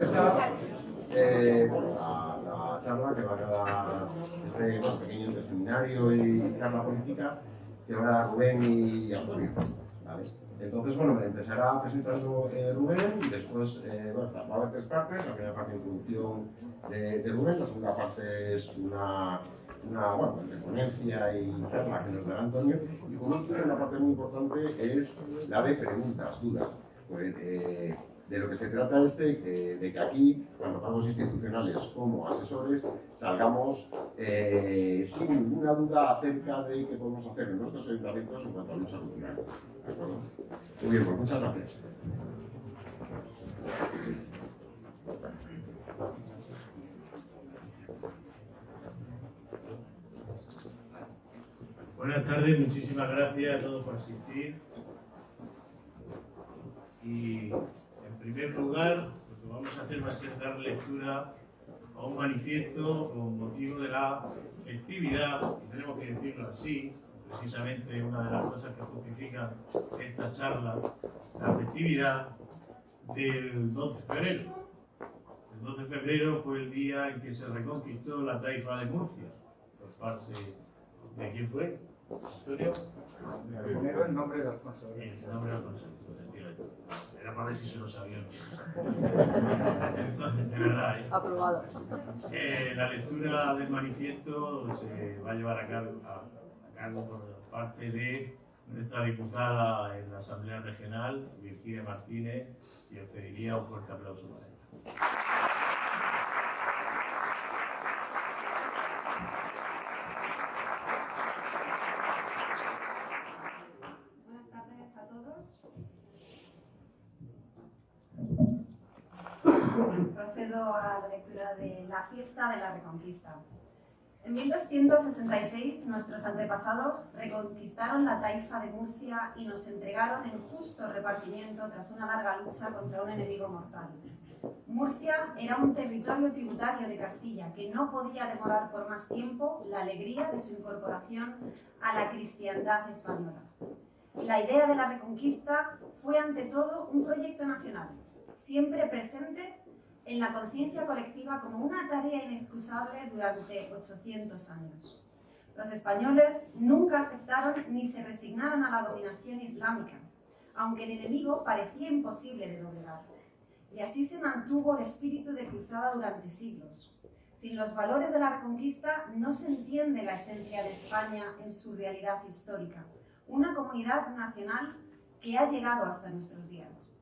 La charla que va a dar este pequeño seminario y charla política que va a dar Rubén y Antonio, ¿vale? Entonces, bueno, empezará presentando Rubén y después va a haber tres partes. La primera parte, introducción de Rubén, la segunda parte es una ponencia y charla que nos dará Antonio, y por último, una parte muy importante es la de preguntas, dudas. Pues, de lo que se trata es de que aquí, tanto cargos institucionales como asesores, salgamos sin ninguna duda acerca de qué podemos hacer en nuestros ayuntamientos en cuanto a lucha cultural. ¿De acuerdo? Muy bien, pues muchas gracias. Buenas tardes, muchísimas gracias a todos por asistir. Y en primer lugar, lo que vamos a hacer va a ser dar lectura a un manifiesto con motivo de la festividad, y tenemos que decirlo así, precisamente una de las cosas que justifican esta charla, la festividad del 12 de febrero. El 12 de febrero fue el día en que se reconquistó la taifa de Murcia, por parte de ¿quién fue? ¿Antonio? Primero en nombre de Alfonso. En nombre de Alfonso. Era para ver si se lo sabían. Entonces, de verdad. Aprobado. La lectura del manifiesto se va a llevar a cargo por parte de nuestra diputada en la Asamblea Regional, Virginia Martínez, y os pediría un fuerte aplauso para ella. Procedo a la lectura de la fiesta de la Reconquista. En 1266, nuestros antepasados reconquistaron la taifa de Murcia y nos entregaron en justo repartimiento tras una larga lucha contra un enemigo mortal. Murcia era un territorio tributario de Castilla que no podía demorar por más tiempo la alegría de su incorporación a la cristiandad española. La idea de la Reconquista fue ante todo un proyecto nacional, siempre presente en la conciencia colectiva como una tarea inexcusable durante 800 años. Los españoles nunca aceptaron ni se resignaron a la dominación islámica, aunque el enemigo parecía imposible de doblegar. Y así se mantuvo el espíritu de cruzada durante siglos. Sin los valores de la Reconquista no se entiende la esencia de España en su realidad histórica, una comunidad nacional que ha llegado hasta nuestros días.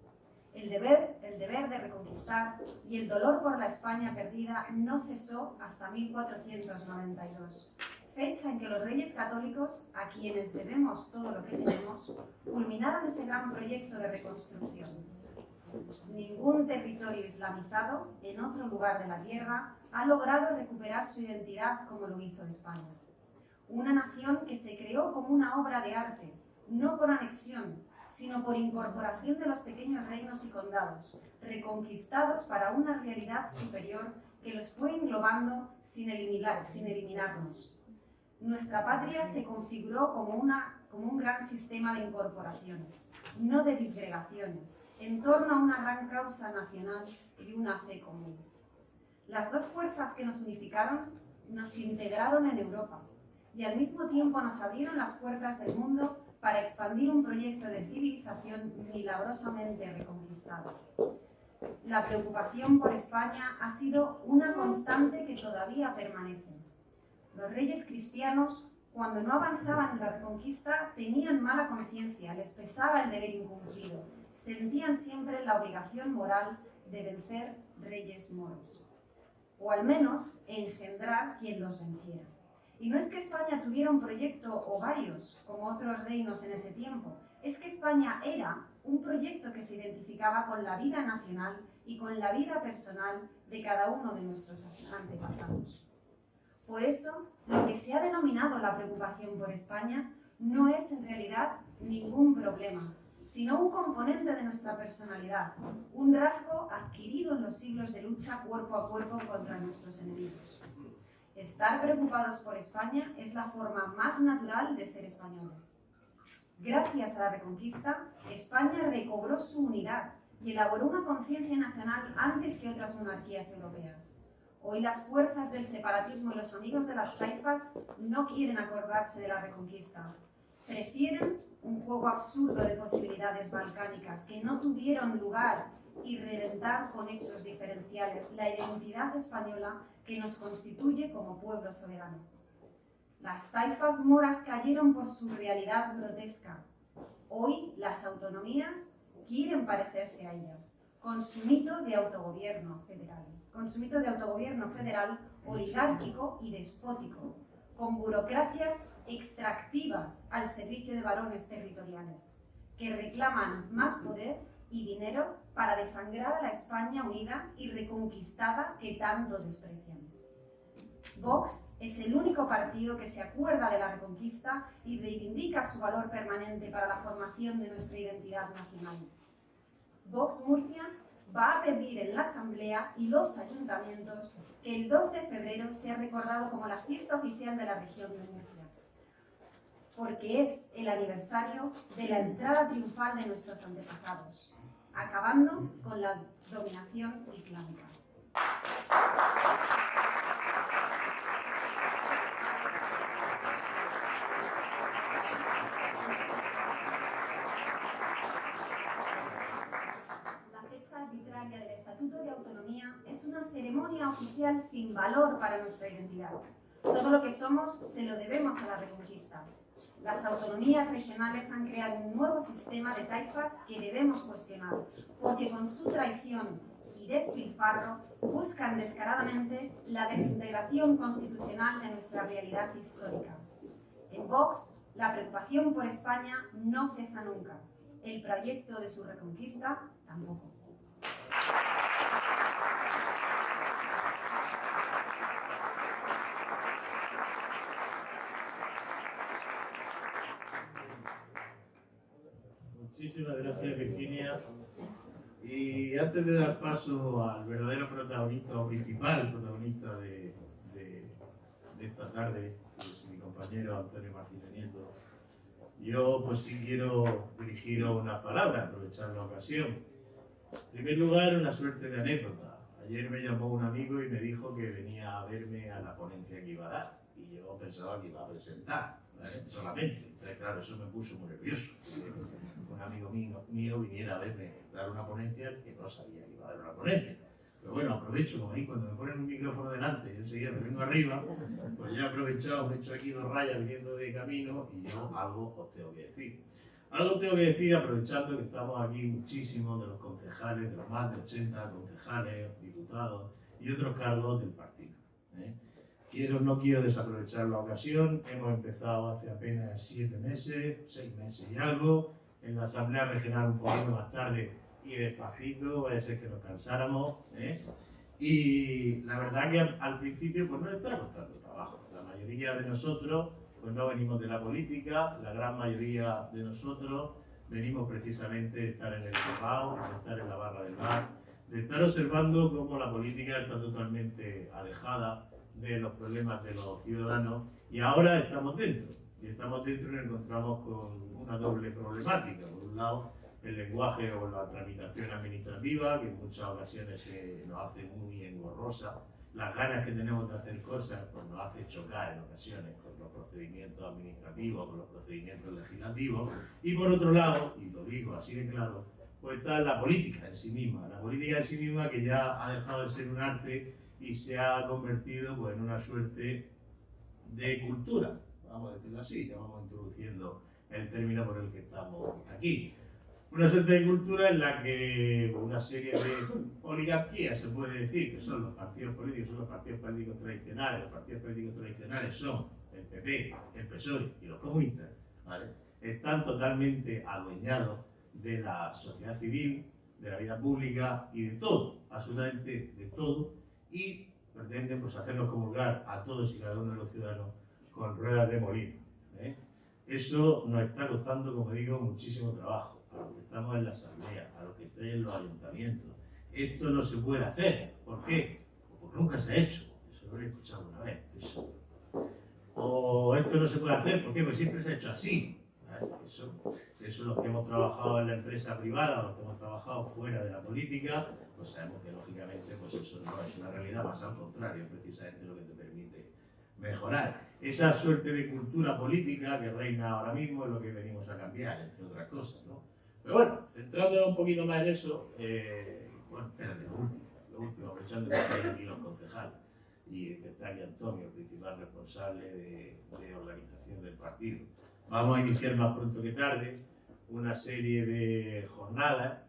El deber de reconquistar y el dolor por la España perdida no cesó hasta 1492, fecha en que los reyes católicos, a quienes debemos todo lo que tenemos, culminaron ese gran proyecto de reconstrucción. Ningún territorio islamizado en otro lugar de la tierra ha logrado recuperar su identidad como lo hizo España. Una nación que se creó como una obra de arte, no por anexión, sino por incorporación de los pequeños reinos y condados, reconquistados para una realidad superior que los fue englobando sin eliminarnos. Nuestra patria se configuró como un gran sistema de incorporaciones, no de disgregaciones, en torno a una gran causa nacional y una fe común. Las dos fuerzas que nos unificaron nos integraron en Europa y al mismo tiempo nos abrieron las puertas del mundo para expandir un proyecto de civilización milagrosamente reconquistado. La preocupación por España ha sido una constante que todavía permanece. Los reyes cristianos, cuando no avanzaban en la Reconquista, tenían mala conciencia, les pesaba el deber incumplido, sentían siempre la obligación moral de vencer reyes moros, o al menos engendrar quien los venciera. Y no es que España tuviera un proyecto o varios, como otros reinos en ese tiempo, es que España era un proyecto que se identificaba con la vida nacional y con la vida personal de cada uno de nuestros antepasados. Por eso, lo que se ha denominado la preocupación por España no es en realidad ningún problema, sino un componente de nuestra personalidad, un rasgo adquirido en los siglos de lucha cuerpo a cuerpo contra nuestros enemigos. Estar preocupados por España es la forma más natural de ser españoles. Gracias a la Reconquista, España recobró su unidad y elaboró una conciencia nacional antes que otras monarquías europeas. Hoy las fuerzas del separatismo y los amigos de las taifas no quieren acordarse de la Reconquista. Prefieren un juego absurdo de posibilidades balcánicas que no tuvieron lugar y reventar con hechos diferenciales la identidad española que nos constituye como pueblo soberano. Las taifas moras cayeron por su realidad grotesca. Hoy las autonomías quieren parecerse a ellas, con su mito de autogobierno federal, oligárquico y despótico, con burocracias extractivas al servicio de varones territoriales, que reclaman más poder y dinero para desangrar a la España unida y reconquistada que tanto desprecian. Vox es el único partido que se acuerda de la Reconquista y reivindica su valor permanente para la formación de nuestra identidad nacional. Vox Murcia va a pedir en la Asamblea y los ayuntamientos que el 2 de febrero sea recordado como la fiesta oficial de la región de Murcia, porque es el aniversario de la entrada triunfal de nuestros antepasados, acabando con la dominación islámica. Arbitraria del Estatuto de Autonomía es una ceremonia oficial sin valor para nuestra identidad. Todo lo que somos se lo debemos a la Reconquista. Las autonomías regionales han creado un nuevo sistema de taifas que debemos cuestionar, porque con su traición y despilfarro buscan descaradamente la desintegración constitucional de nuestra realidad histórica. En Vox, la preocupación por España no cesa nunca. El proyecto de su Reconquista tampoco. Muchísimas gracias, Virginia. Y antes de dar paso al verdadero protagonista, o principal protagonista de esta tarde, que es mi compañero Antonio Martínez Nieto, yo pues sí quiero dirigiros unas palabras, aprovechar la ocasión. En primer lugar, una suerte de anécdota. Ayer me llamó un amigo y me dijo que venía a verme a la ponencia que iba a dar. Y yo pensaba que iba a presentar, ¿vale? Solamente. Entonces, claro, eso me puso muy nervioso. Un amigo mío viniera a verme dar una ponencia que no sabía que iba a dar una ponencia. Pero bueno, aprovecho, como ahí cuando me ponen un micrófono delante y enseguida me vengo arriba, pues ya he aprovechado, me he hecho aquí 2 rayas viniendo de camino y yo algo os tengo que decir. Algo tengo que decir aprovechando que estamos aquí muchísimos de los concejales, de los más de 80 concejales, diputados y otros cargos del partido. No quiero desaprovechar la ocasión. Hemos empezado hace apenas 6 meses y algo, en la Asamblea Regional un poquito más tarde y despacito, vaya a ser que nos cansáramos. Y la verdad que al principio pues nos está costando trabajo. La mayoría de nosotros pues no venimos de la política, la gran mayoría de nosotros venimos precisamente de estar en el juzgado, de estar en la barra del bar, de estar observando cómo la política está totalmente alejada de los problemas de los ciudadanos y ahora estamos dentro. Y estamos dentro y nos encontramos con una doble problemática. Por un lado, el lenguaje o la tramitación administrativa, que en muchas ocasiones nos hace muy engorrosa. Las ganas que tenemos de hacer cosas pues nos hace chocar en ocasiones con los procedimientos administrativos, con los procedimientos legislativos. Y por otro lado, y lo digo así de claro, pues está la política en sí misma. La política en sí misma que ya ha dejado de ser un arte y se ha convertido pues, en una suerte de cultura. Vamos a decirlo así, ya vamos introduciendo el término por el que estamos aquí. Una suerte de cultura en la que una serie de oligarquías, se puede decir, que son los partidos políticos, son los partidos políticos tradicionales. Los partidos políticos tradicionales son el PP, el PSOE y los comunistas, ¿vale? Están totalmente adueñados de la sociedad civil, de la vida pública y de todo, absolutamente de todo, y pretenden pues, hacernos comulgar a todos y cada uno de los ciudadanos con ruedas de molino. Eso nos está costando, como digo, muchísimo trabajo. A los que estamos en la asamblea, a los que estén en los ayuntamientos. Esto no se puede hacer. ¿Por qué? Porque nunca se ha hecho. Eso lo he escuchado una vez, estoy seguro. O esto no se puede hacer, ¿por qué? Porque siempre se ha hecho así. Eso Eso los que hemos trabajado en la empresa privada, los que hemos trabajado fuera de la política, pues sabemos que lógicamente pues eso no es una realidad, más al contrario, es precisamente lo que te permite mejorar. Esa suerte de cultura política que reina ahora mismo es lo que venimos a cambiar, entre otras cosas, ¿no? Pero bueno, centrándonos un poquito más en eso, bueno, espérate, lo último, aprovechando que están aquí los concejales y que está aquí Antonio, el principal responsable de organización del partido. Vamos a iniciar más pronto que tarde una serie de jornadas,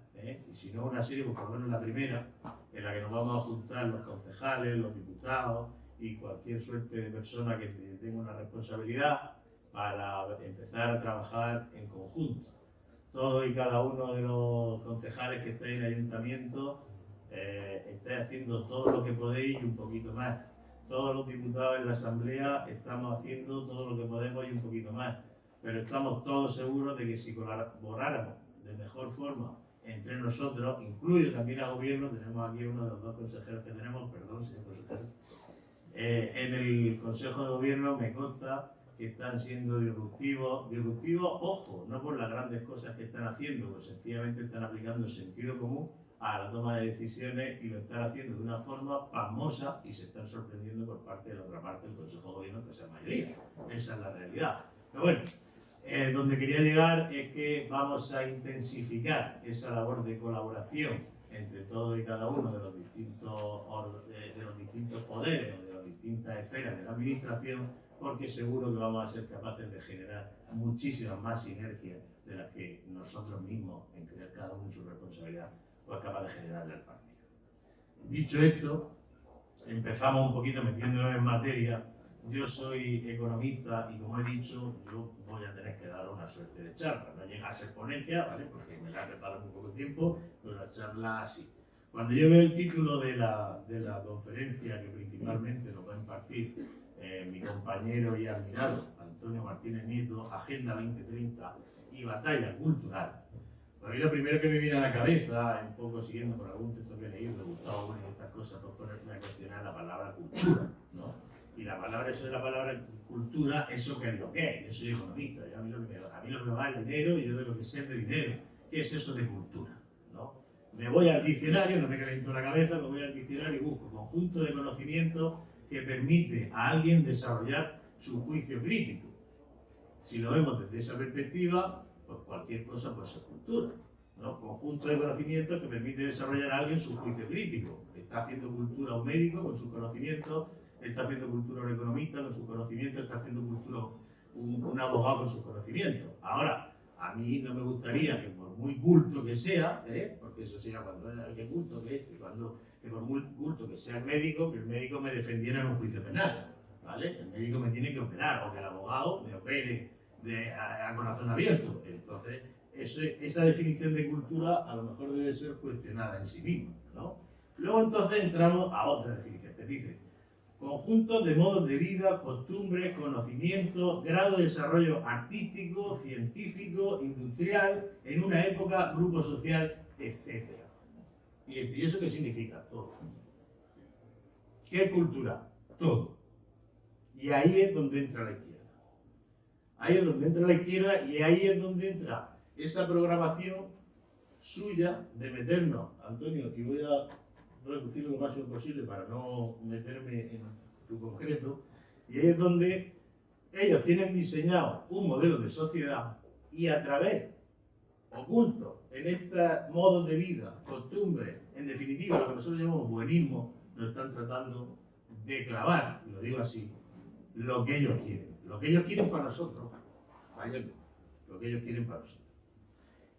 y si no una serie, pues por lo menos la primera, en la que nos vamos a juntar los concejales, los diputados y cualquier suerte de persona que tenga una responsabilidad para empezar a trabajar en conjunto. Todos y cada uno de los concejales que estáis en el ayuntamiento estáis haciendo todo lo que podéis y un poquito más. Todos los diputados en la asamblea estamos haciendo todo lo que podemos y un poquito más. Pero estamos todos seguros de que si colaboráramos de mejor forma entre nosotros, incluido también al gobierno, tenemos aquí uno de los dos consejeros que tenemos, perdón, señor consejero, en el Consejo de Gobierno me consta que están siendo disruptivos, ojo, no por las grandes cosas que están haciendo, pues sencillamente están aplicando sentido común a la toma de decisiones y lo están haciendo de una forma pasmosa y se están sorprendiendo por parte de la otra parte del Consejo de Gobierno, que es la mayoría. Esa es la realidad. Pero bueno, donde quería llegar es que vamos a intensificar esa labor de colaboración entre todos y cada uno de los distintos poderes o de las distintas esferas de la administración, porque seguro que vamos a ser capaces de generar muchísimas más sinergias de las que nosotros mismos, en crear cada uno en su responsabilidad, pues capaz de generarle al partido. Dicho esto, empezamos un poquito metiéndonos en materia. Yo soy economista y, como he dicho, yo voy a tener que dar una suerte de charla. No llega a ser ponencia, ¿vale? Porque me la he preparado un poco de tiempo, pero la charla sí. Cuando yo veo el título de la conferencia, que principalmente nos va a impartir mi compañero y admirado Antonio Martínez Nieto, Agenda 2030 y Batalla Cultural, a mí lo primero que me viene a la cabeza, un poco siguiendo por algún texto que he leído de Gustavo Bueno y estas cosas, pues ponerme a cuestionar la palabra cultura, ¿no? Y la palabra, eso de la palabra cultura, ¿eso qué es lo que es? Yo soy economista, a mí lo que me va es el dinero y yo de lo que sé de dinero. ¿Qué es eso de cultura? ¿No? Me voy al diccionario, no me caliento la cabeza, me voy al diccionario y busco conjunto de conocimientos que permite a alguien desarrollar su juicio crítico. Si lo vemos desde esa perspectiva, pues cualquier cosa puede ser cultura, ¿no? Conjunto de conocimientos que permite desarrollar a alguien su juicio crítico. Está haciendo cultura un médico con sus conocimientos, está haciendo cultura un economista con sus conocimientos, está haciendo cultura un abogado con sus conocimientos. Ahora, a mí no me gustaría que por muy culto que sea, porque eso sería cuando es alguien culto que por muy culto que sea el médico, que el médico me defendiera en un juicio penal, ¿vale? El médico me tiene que operar, o que el abogado me opere a corazón abierto. Entonces, esa definición de cultura a lo mejor debe ser cuestionada en sí misma, ¿no? Luego entonces entramos a otra definición que dice: conjunto de modos de vida, costumbres, conocimientos, grado de desarrollo artístico, científico, industrial, en una época, grupo social, etc. ¿Y eso qué significa? Todo. ¿Qué es cultura? Todo. Y ahí es donde entra la izquierda. Ahí es donde entra la izquierda y ahí es donde entra esa programación suya de meternos, Antonio, y voy a reducirlo lo máximo posible para no meterme en tu concreto, y ahí es donde ellos tienen diseñado un modelo de sociedad y a través, oculto en estos modos de vida, costumbres, en definitiva lo que nosotros llamamos buenismo, nos están tratando de clavar, y lo digo así, lo que ellos quieren para nosotros, lo que ellos quieren para nosotros.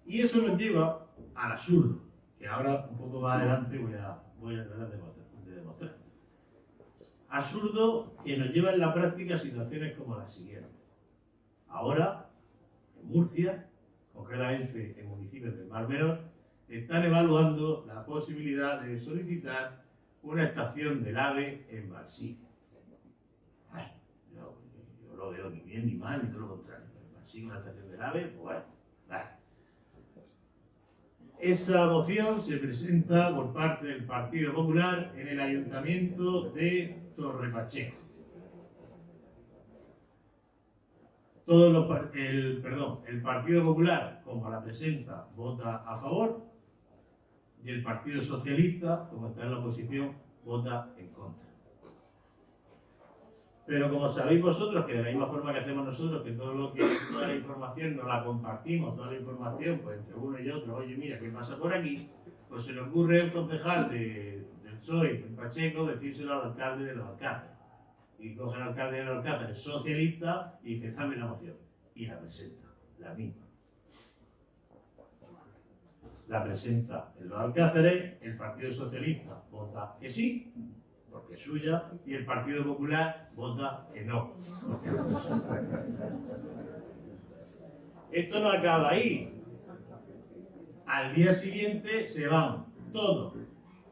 Y eso nos lleva al absurdo, que ahora un poco más adelante voy a tratar de demostrar. Absurdo que nos lleva en la práctica a situaciones como la siguiente. Ahora, en Murcia, concretamente en municipios del Mar Menor, están evaluando la posibilidad de solicitar una estación del AVE en Balsí. Yo lo veo ni bien ni mal, ni todo lo contrario. En Balsí, una estación del AVE, pues bueno, vale. Esa moción se presenta por parte del Partido Popular en el Ayuntamiento de Torre Pacheco. el Partido Popular, como la presenta, vota a favor, y el Partido Socialista, como está en la oposición, vota en contra. Pero como sabéis vosotros, que de la misma forma que hacemos nosotros, que toda la información nos la compartimos, toda la información, pues entre uno y otro, oye, mira, ¿qué pasa por aquí? Pues se le ocurre al concejal del PSOE, el Pacheco, decírselo al alcalde de los Alcázares. Y coge al alcalde de los Alcázares socialista y dice, dame la moción. Y la presenta, la misma. La presenta en los Alcázares, el Partido Socialista vota que sí, porque es suya, y el Partido Popular vota que no. Esto no acaba ahí. Al día siguiente se van todos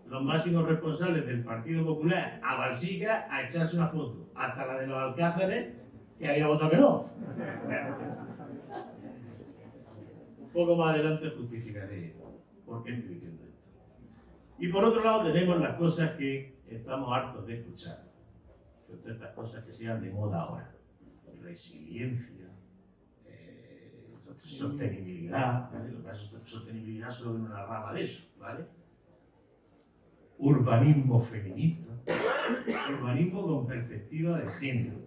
los máximos responsables del Partido Popular a Balsica a echarse una foto, hasta la de los Alcázares, que había votado que no. Un poco más adelante justificaré por qué estoy diciendo esto. Y por otro lado tenemos las cosas que estamos hartos de escuchar. Todas estas cosas que sean de moda ahora. Resiliencia, sostenibilidad, ¿vale? Lo que pasa es que sostenibilidad solo en una rama de eso, ¿vale? Urbanismo feminista, urbanismo con perspectiva de género.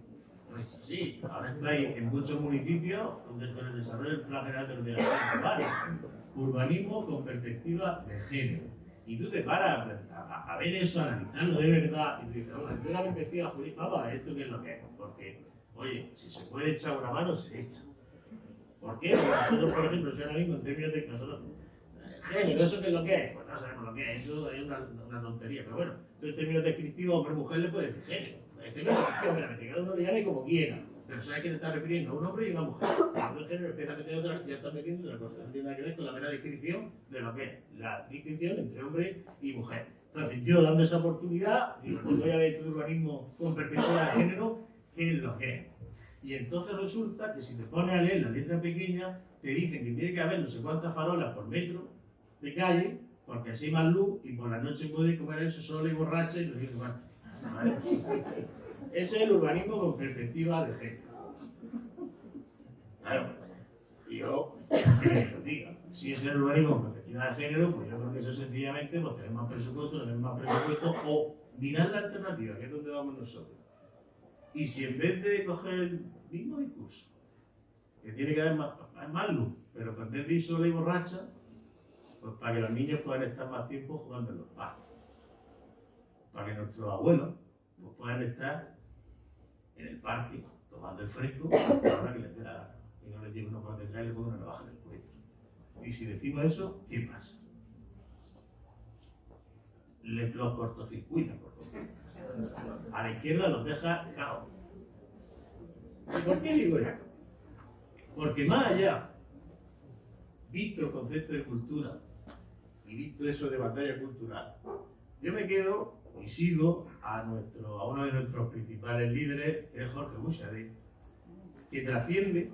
No es así. Ahora estáis en muchos municipios donde con el desarrollo del Plan General de Ordenación Urbana, urbanismo con perspectiva de género. Y tú te paras a ver eso, a analizarlo de verdad, y tú dices, bueno, yo la perspectiva jurídica, vamos a ver esto qué es lo que es. Porque, oye, si se puede echar una mano, se echa. ¿Por qué? Porque nosotros, por ejemplo, yo ahora mismo en términos de que nosotros, género, ¿eso qué es lo que es? Pues no sabemos lo que es, eso es una tontería. Pero bueno, en términos descriptivos, hombre-mujer le puede decir género. En términos descriptivos, que cada uno le llame como quiera. Pero sabes que te está refiriendo a un hombre y una mujer. El género empieza a meter otra, ya está metiendo otra cosa. No tiene nada que ver con la mera descripción de lo que es la distinción entre hombre y mujer. Entonces, yo dando esa oportunidad, digo, pues voy a ver este urbanismo con perspectiva de género, ¿qué es lo que es? Y entonces resulta que si te pones a leer la letra pequeña, te dicen que tiene que haber no sé cuántas farolas por metro de calle, porque así hay más luz y por la noche puedes comer eso sola y borracha y no sé cuánto. ¿Vale? Ese es el urbanismo con perspectiva de género. Claro, y yo, ¿qué queréis que os diga? Si es el urbanismo con perspectiva de género, pues yo creo que eso sencillamente, pues tener más presupuesto, o mirar la alternativa, que es donde vamos nosotros. Y si en vez de coger el mismo discurso, que tiene que haber más luz, pero en vez de ir sola y borracha, pues para que los niños puedan estar más tiempo jugando en los parques. Para que nuestros abuelos pues, puedan estar en el parque, tomando el fresco, a la hora que les dé la gana. Y no les lleve uno por detrás y les ponga una navaja en el cuello. Y si decimos eso, ¿qué pasa? Los cortocircuitan por completo. A la izquierda los deja caos. ¿Y por qué digo esto? Porque más allá, visto el concepto de cultura y visto eso de batalla cultural, yo me quedo y sigo a uno de nuestros principales líderes, que es Jorge Buxadé, que trasciende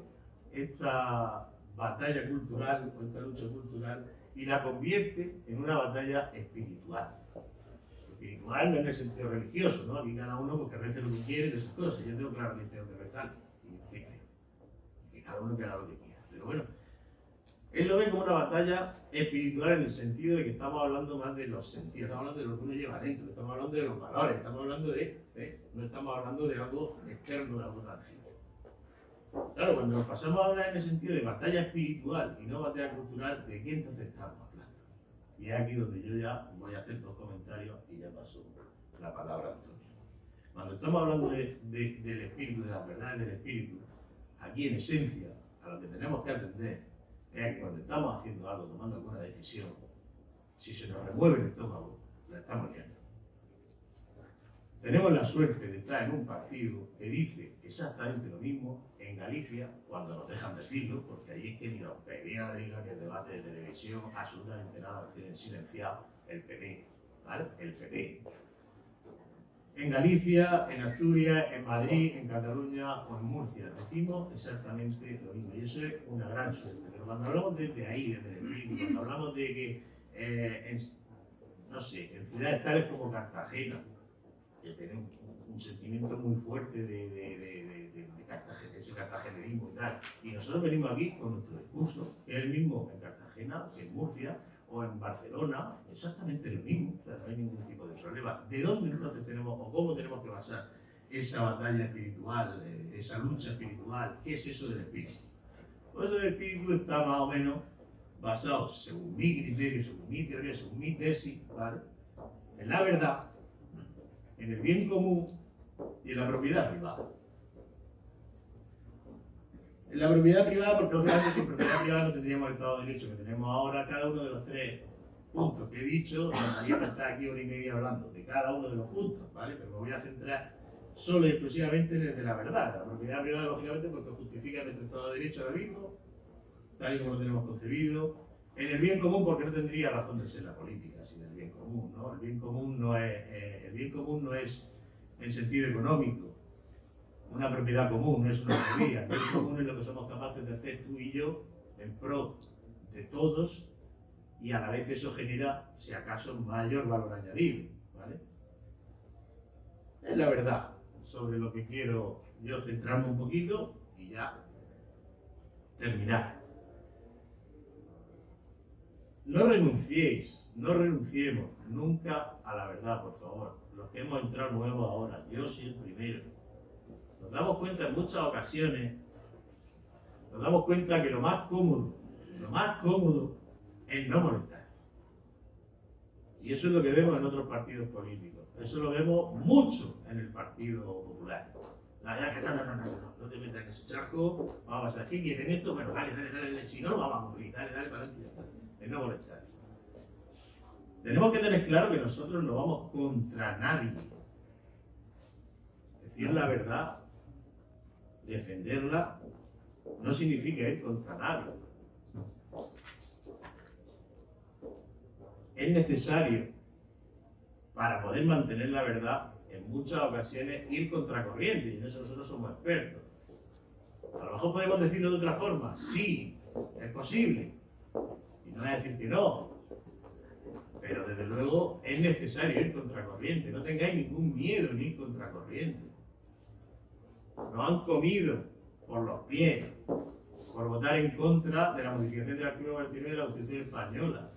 esta batalla cultural o esta lucha cultural y la convierte en una batalla espiritual. Espiritual no en el sentido religioso, ¿no? Aquí cada uno porque rece lo que quiere de esas cosas. Yo tengo claro que tengo que rezar y qué creo. Que cada uno que haga lo que quiera. Pero bueno, él lo ve como una batalla espiritual en el sentido de que estamos hablando más de los sentidos, estamos hablando de lo que uno lleva adentro, estamos hablando de los valores, estamos hablando no estamos hablando de algo externo, de algo tangible. Claro, cuando nos pasamos a hablar en el sentido de batalla espiritual y no batalla cultural, ¿de qué entonces estamos hablando? Y es aquí donde yo ya voy a hacer dos comentarios y ya paso la palabra a Antonio. Cuando estamos hablando del espíritu, de las verdades del espíritu, aquí en esencia, a lo que tenemos que atender es que cuando estamos haciendo algo, tomando alguna decisión, si se nos remueve el estómago, la estamos liando. Tenemos la suerte de estar en un partido que dice exactamente lo mismo en Galicia, cuando nos dejan decirlo, porque allí es que ni los periódicos, ni el debate de televisión, absolutamente nada, lo tienen silenciado el PP, ¿vale? El PP. En Galicia, en Asturias, en Madrid, en Cataluña o en Murcia decimos exactamente lo mismo y eso es una gran suerte. Pero cuando hablamos desde ahí, desde el espíritu, cuando hablamos de que, no sé, en ciudades tales como Cartagena, que tienen un sentimiento muy fuerte de ese cartagenerismo y tal. Y nosotros venimos aquí con nuestro discurso, que es el mismo en Cartagena, que en Murcia o en Barcelona, exactamente lo mismo, o sea, no hay ningún tipo de problema. ¿De dónde entonces tenemos o cómo tenemos que basar esa batalla espiritual, esa lucha espiritual? ¿Qué es eso del espíritu? Pues el espíritu está más o menos basado, según mi criterio, según mi teoría, según mi tesis, ¿vale?, en la verdad, en el bien común y en la propiedad privada. En la propiedad privada, porque obviamente sin propiedad privada no tendríamos el Estado de Derecho que tenemos ahora. Cada uno de los tres puntos que he dicho, nos podríamos estar aquí 1 hora y media hablando de cada uno de los puntos, ¿vale? Pero me voy a centrar solo y exclusivamente desde la verdad. La propiedad privada, lógicamente, porque justifica nuestro Estado de Derecho ahora mismo, tal y como lo tenemos concebido. En el bien común, porque no tendría razón de ser la política sin el bien común, ¿no? El bien común no es en sentido económico, una propiedad común, no es una teoría. El bien común es lo que somos capaces de hacer tú y yo en pro de todos, y a la vez eso genera, si acaso, mayor valor añadido, ¿vale? Es la verdad sobre lo que quiero yo centrarme un poquito y ya terminar. No renunciéis, no renunciemos nunca a la verdad, por favor. Los que hemos entrado nuevos ahora, yo soy el primero. Nos damos cuenta en muchas ocasiones, nos damos cuenta que lo más cómodo es no molestar. Y eso es lo que vemos en otros partidos políticos. Eso lo vemos mucho en el Partido Popular. No te metas en ese charco, vamos a pasar. ¿Qué quieren esto? Bueno, dale, si no lo vamos a cumplir, dale, para adelante. Es no molestar. Tenemos que tener claro que nosotros no vamos contra nadie. Decir la verdad, defenderla, no significa ir contra nadie. Es necesario, para poder mantener la verdad, en muchas ocasiones ir contracorriente, y en eso nosotros somos expertos. A lo mejor podemos decirlo de otra forma, sí, es posible, y no voy a decir que no, pero desde luego es necesario ir contracorriente. No tengáis ningún miedo en ir contracorriente. Nos han comido por los pies por votar en contra de la modificación del artículo 49 de la Constitución española,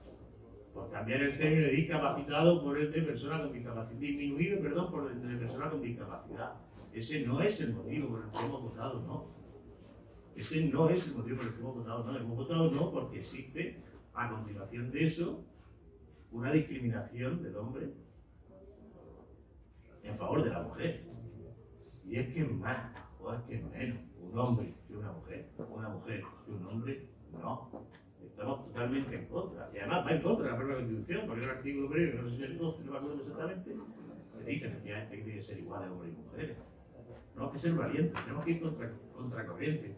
por cambiar el término de discapacitado por el de persona con discapacidad, disminuido, perdón, por el de persona con discapacidad. Ese no es el motivo por el que hemos votado no. Ese no es el motivo por el que hemos votado no. Hemos votado no porque existe, a continuación de eso, una discriminación del hombre en favor de la mujer. Y es que es más, o es que es menos, un hombre que una mujer que un hombre, no. Estamos totalmente en contra. Y además va en contra de la propia Constitución, porque hay un artículo previo, no sé si es el 12, no me acuerdo exactamente, que dice efectivamente que tiene que ser igual a hombres y mujeres. Tenemos que ser valientes, tenemos que ir contracorriente.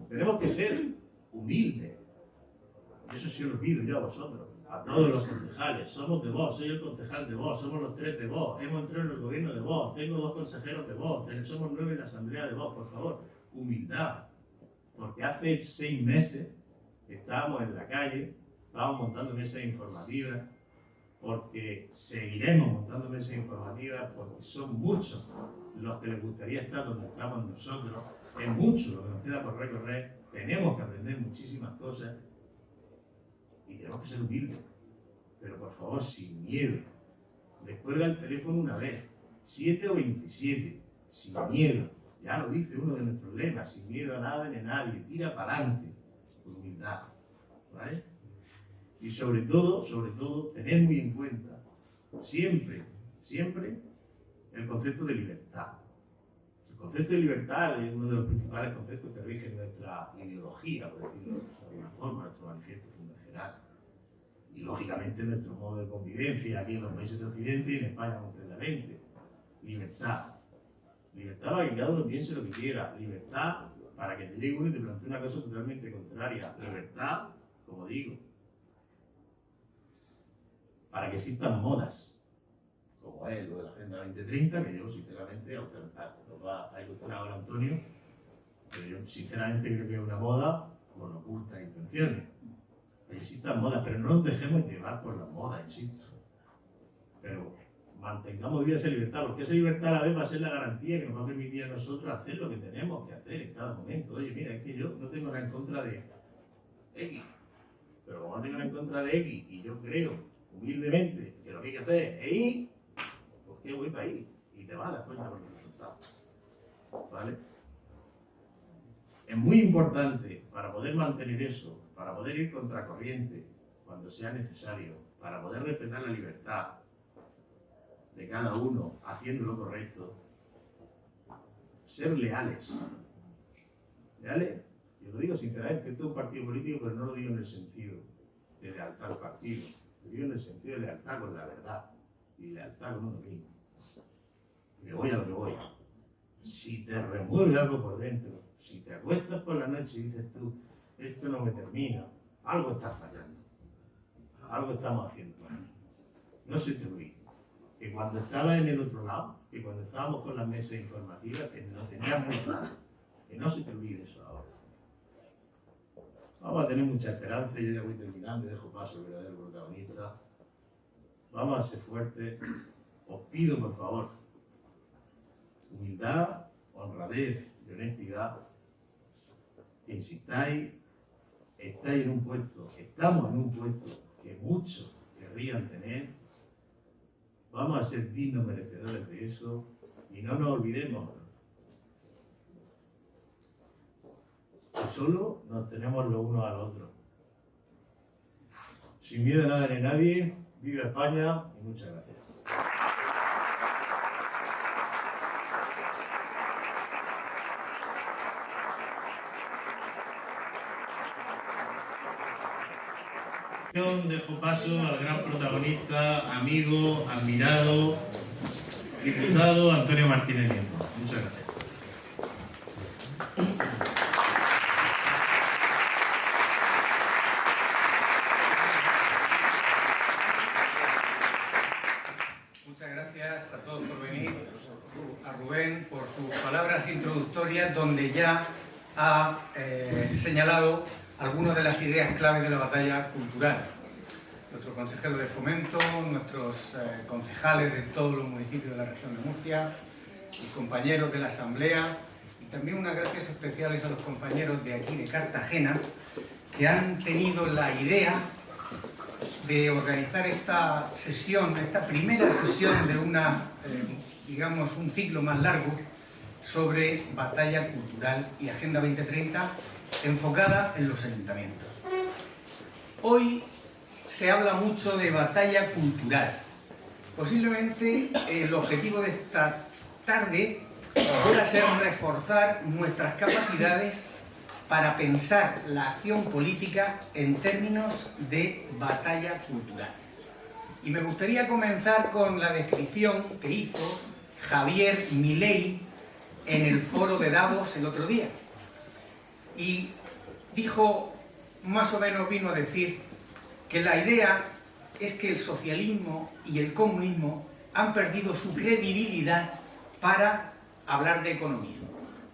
Tenemos que ser humildes. Y eso sí os lo pido yo a vosotros, a todos los concejales. Somos de Vox, soy el concejal de Vox, somos los 3 de Vox, hemos entrado en el gobierno de Vox, tengo 2 consejeros de Vox, somos 9 en la asamblea de Vox. Por favor, humildad. Porque hace 6 meses estábamos en la calle, estábamos montando mesas informativas, porque seguiremos montando mesas informativas, porque son muchos los que les gustaría estar donde estamos nosotros, es mucho lo que nos queda por recorrer, tenemos que aprender muchísimas cosas y tenemos que ser humildes, pero por favor, sin miedo. Descuelga el teléfono una vez, 7 o 27, sin miedo. Ya lo dice uno de nuestros lemas, sin miedo a nada ni a nadie, tira para adelante. Humildad, ¿vale? Y sobre todo, tener muy en cuenta siempre el concepto de libertad. El concepto de libertad es uno de los principales conceptos que rigen nuestra ideología, por decirlo de alguna forma, nuestro manifiesto fundacional. Y lógicamente nuestro modo de convivencia aquí en los países de Occidente y en España concretamente. Libertad. Libertad para que cada uno piense lo que quiera. Libertad para que te llegue uno y te plantee una cosa totalmente contraria. Libertad, como digo, para que existan modas, como es lo de la Agenda 2030, que yo sinceramente, aunque nos va a ilustrar ahora Antonio, pero yo sinceramente creo que es una moda con ocultas intenciones. Que existan modas, pero no nos dejemos llevar por las modas, insisto. Pero mantengamos viva esa libertad, porque esa libertad a la vez va a ser la garantía que nos va a permitir a nosotros hacer lo que tenemos que hacer en cada momento. Oye, mira, es que yo no tengo nada en contra de X, pero como no tengo nada en contra de X y yo creo humildemente que lo que hay que hacer es Y, pues que voy para ahí y te vas a dar cuenta por los resultados. ¿Vale? Es muy importante para poder mantener eso, para poder ir contracorriente cuando sea necesario, para poder respetar la libertad de cada uno haciendo lo correcto, ser leales. ¿Leales? Yo lo digo sinceramente, esto es un partido político, pero no lo digo en el sentido de lealtad al partido, lo digo en el sentido de lealtad con la verdad y lealtad con uno mismo. Me voy a lo que voy. Si te remueve algo por dentro, si te acuestas por la noche y dices tú, esto no me termina, algo está fallando, algo estamos haciendo mal. No se te olvide que cuando estaba en el otro lado, que cuando estábamos con las mesas informativas, que no teníamos muy claro, que no se te olvide eso ahora. Vamos a tener mucha esperanza, yo ya voy terminando y dejo paso al verdadero protagonista. Vamos a ser fuertes. Os pido, por favor, humildad, honradez y honestidad, que insistáis, estáis en un puesto, estamos en un puesto que muchos querrían tener. Vamos a ser dignos merecedores de eso y no nos olvidemos que solo nos tenemos los unos a los otros. Sin miedo a nada ni a nadie, viva España y muchas gracias. Dejo paso al gran protagonista, amigo, admirado, diputado Antonio Martínez Nieto. Muchas gracias. Muchas gracias a todos por venir, a Rubén por sus palabras introductorias donde ya ha señalado algunas de las ideas clave de la batalla cultural. Nuestro consejero de fomento, nuestros concejales de todos los municipios de la región de Murcia, mis compañeros de la asamblea y también unas gracias especiales a los compañeros de aquí de Cartagena que han tenido la idea de organizar esta sesión, esta primera sesión de digamos, un ciclo más largo sobre batalla cultural y Agenda 2030 enfocada en los ayuntamientos. Hoy se habla mucho de batalla cultural. Posiblemente el objetivo de esta tarde pueda ser reforzar nuestras capacidades para pensar la acción política en términos de batalla cultural. Y me gustaría comenzar con la descripción que hizo Javier Milei en el foro de Davos el otro día. Y dijo, más o menos vino a decir, que la idea es que el socialismo y el comunismo han perdido su credibilidad para hablar de economía.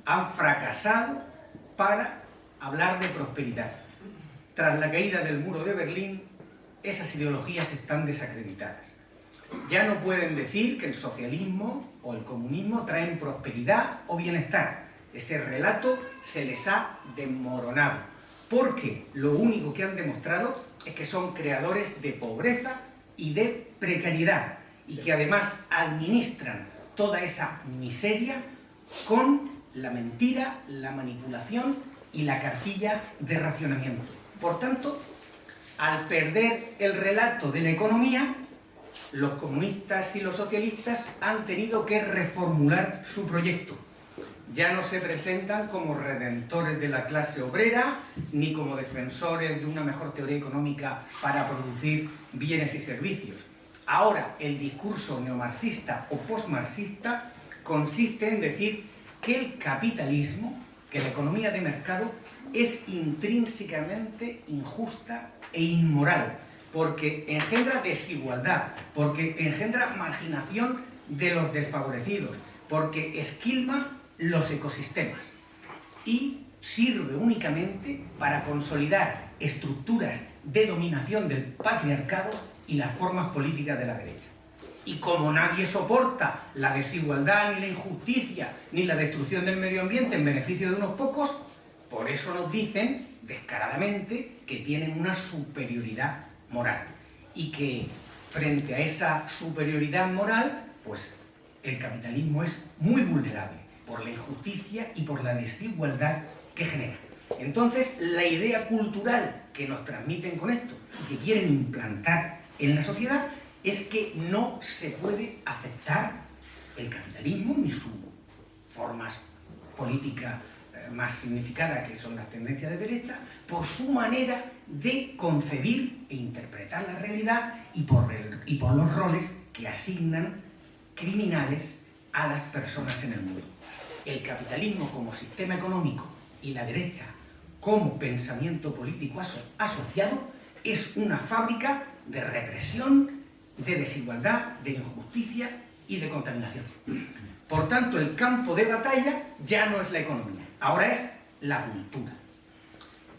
Han fracasado para hablar de prosperidad. Tras la caída del muro de Berlín, esas ideologías están desacreditadas. Ya no pueden decir que el socialismo o el comunismo traen prosperidad o bienestar. Ese relato se les ha desmoronado, porque lo único que han demostrado es que son creadores de pobreza y de precariedad, y que además administran toda esa miseria con la mentira, la manipulación y la cartilla de racionamiento. Por tanto, al perder el relato de la economía, los comunistas y los socialistas han tenido que reformular su proyecto. Ya no se presentan como redentores de la clase obrera, ni como defensores de una mejor teoría económica para producir bienes y servicios. Ahora, el discurso neomarxista o postmarxista consiste en decir que el capitalismo, que la economía de mercado, es intrínsecamente injusta e inmoral, porque engendra desigualdad, porque engendra marginación de los desfavorecidos, porque esquilma los ecosistemas y sirve únicamente para consolidar estructuras de dominación del patriarcado y las formas políticas de la derecha. Y como nadie soporta la desigualdad, ni la injusticia, ni la destrucción del medio ambiente en beneficio de unos pocos, por eso nos dicen descaradamente que tienen una superioridad moral. Y que frente a esa superioridad moral, pues el capitalismo es muy vulnerable por la injusticia y por la desigualdad que genera. Entonces, la idea cultural que nos transmiten con esto y que quieren implantar en la sociedad es que no se puede aceptar el capitalismo ni sus formas políticas más significadas, que son las tendencias de derecha, por su manera de concebir e interpretar la realidad y por los roles que asignan criminales a las personas en el mundo. El capitalismo como sistema económico y la derecha como pensamiento político asociado es una fábrica de represión, de desigualdad, de injusticia y de contaminación. Por tanto, el campo de batalla ya no es la economía, ahora es la cultura.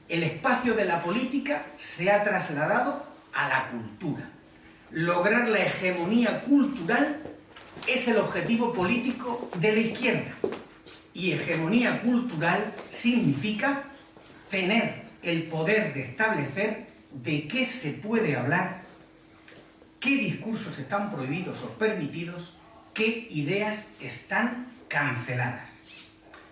El espacio de la política se ha trasladado a la cultura. Lograr la hegemonía cultural es el objetivo político de la izquierda. Y hegemonía cultural significa tener el poder de establecer de qué se puede hablar, qué discursos están prohibidos o permitidos, qué ideas están canceladas.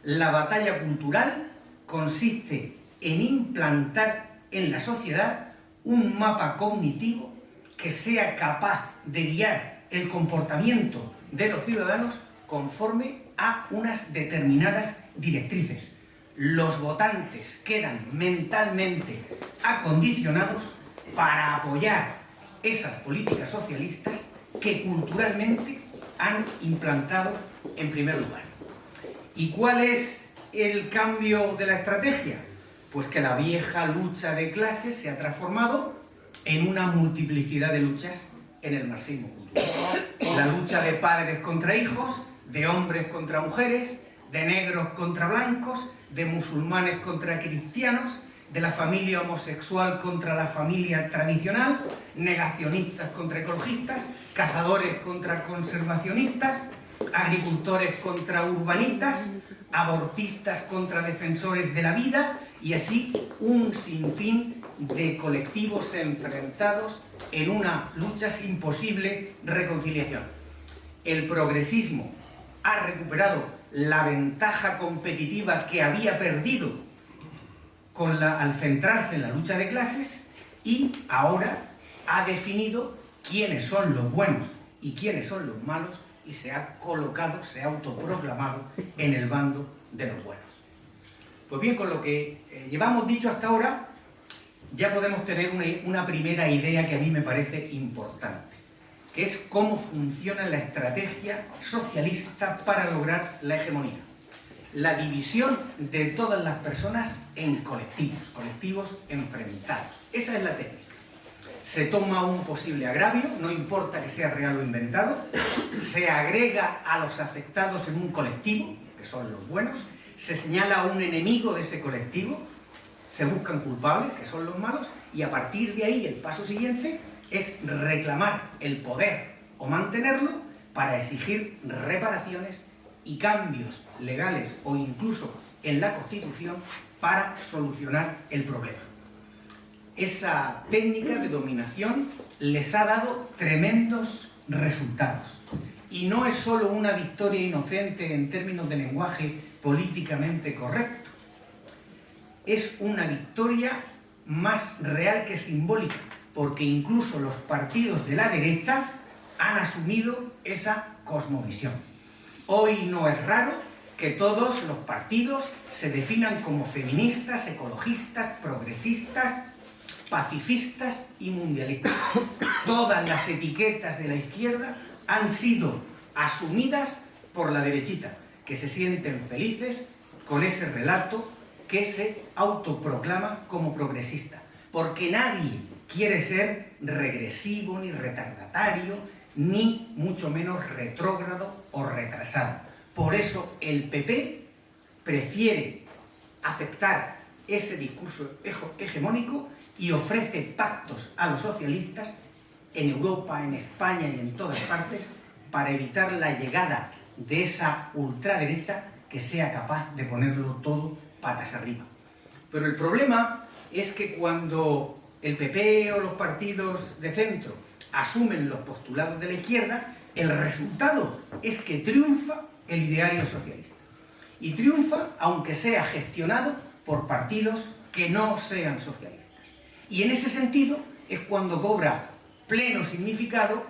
La batalla cultural consiste en implantar en la sociedad un mapa cognitivo que sea capaz de guiar el comportamiento de los ciudadanos conforme a unas determinadas directrices. Los votantes quedan mentalmente acondicionados para apoyar esas políticas socialistas que culturalmente han implantado en primer lugar. ¿Y cuál es el cambio de la estrategia? Pues que la vieja lucha de clases se ha transformado en una multiplicidad de luchas en el marxismo cultural. La lucha de padres contra hijos, de hombres contra mujeres, de negros contra blancos, de musulmanes contra cristianos, de la familia homosexual contra la familia tradicional, negacionistas contra ecologistas, cazadores contra conservacionistas, agricultores contra urbanistas, abortistas contra defensores de la vida, y así un sinfín de colectivos enfrentados en una lucha sin posible reconciliación. El progresismo ha recuperado la ventaja competitiva que había perdido al centrarse en la lucha de clases, y ahora ha definido quiénes son los buenos y quiénes son los malos, y se ha colocado, se ha autoproclamado en el bando de los buenos. Pues bien, con lo que llevamos dicho hasta ahora, ya podemos tener una primera idea que a mí me parece importante, que es cómo funciona la estrategia socialista para lograr la hegemonía. La división de todas las personas en colectivos enfrentados. Esa es la técnica. Se toma un posible agravio, no importa que sea real o inventado, se agrega a los afectados en un colectivo, que son los buenos, se señala a un enemigo de ese colectivo, se buscan culpables, que son los malos, y a partir de ahí el paso siguiente es reclamar el poder o mantenerlo para exigir reparaciones y cambios legales o incluso en la Constitución para solucionar el problema. Esa técnica de dominación les ha dado tremendos resultados. Y no es solo una victoria inocente en términos de lenguaje políticamente correcto. Es una victoria más real que simbólica, porque incluso los partidos de la derecha han asumido esa cosmovisión. Hoy no es raro que todos los partidos se definan como feministas, ecologistas, progresistas, pacifistas y mundialistas. Todas las etiquetas de la izquierda han sido asumidas por la derechita, que se sienten felices con ese relato que se autoproclama como progresista. Porque nadie quiere ser regresivo, ni retardatario, ni mucho menos retrógrado o retrasado. Por eso el PP prefiere aceptar ese discurso hegemónico y ofrece pactos a los socialistas en Europa, en España y en todas partes, para evitar la llegada de esa ultraderecha que sea capaz de ponerlo todo patas arriba. Pero el problema es que cuando el PP o los partidos de centro asumen los postulados de la izquierda, el resultado es que triunfa el ideario socialista. Y triunfa aunque sea gestionado por partidos que no sean socialistas. Y en ese sentido es cuando cobra pleno significado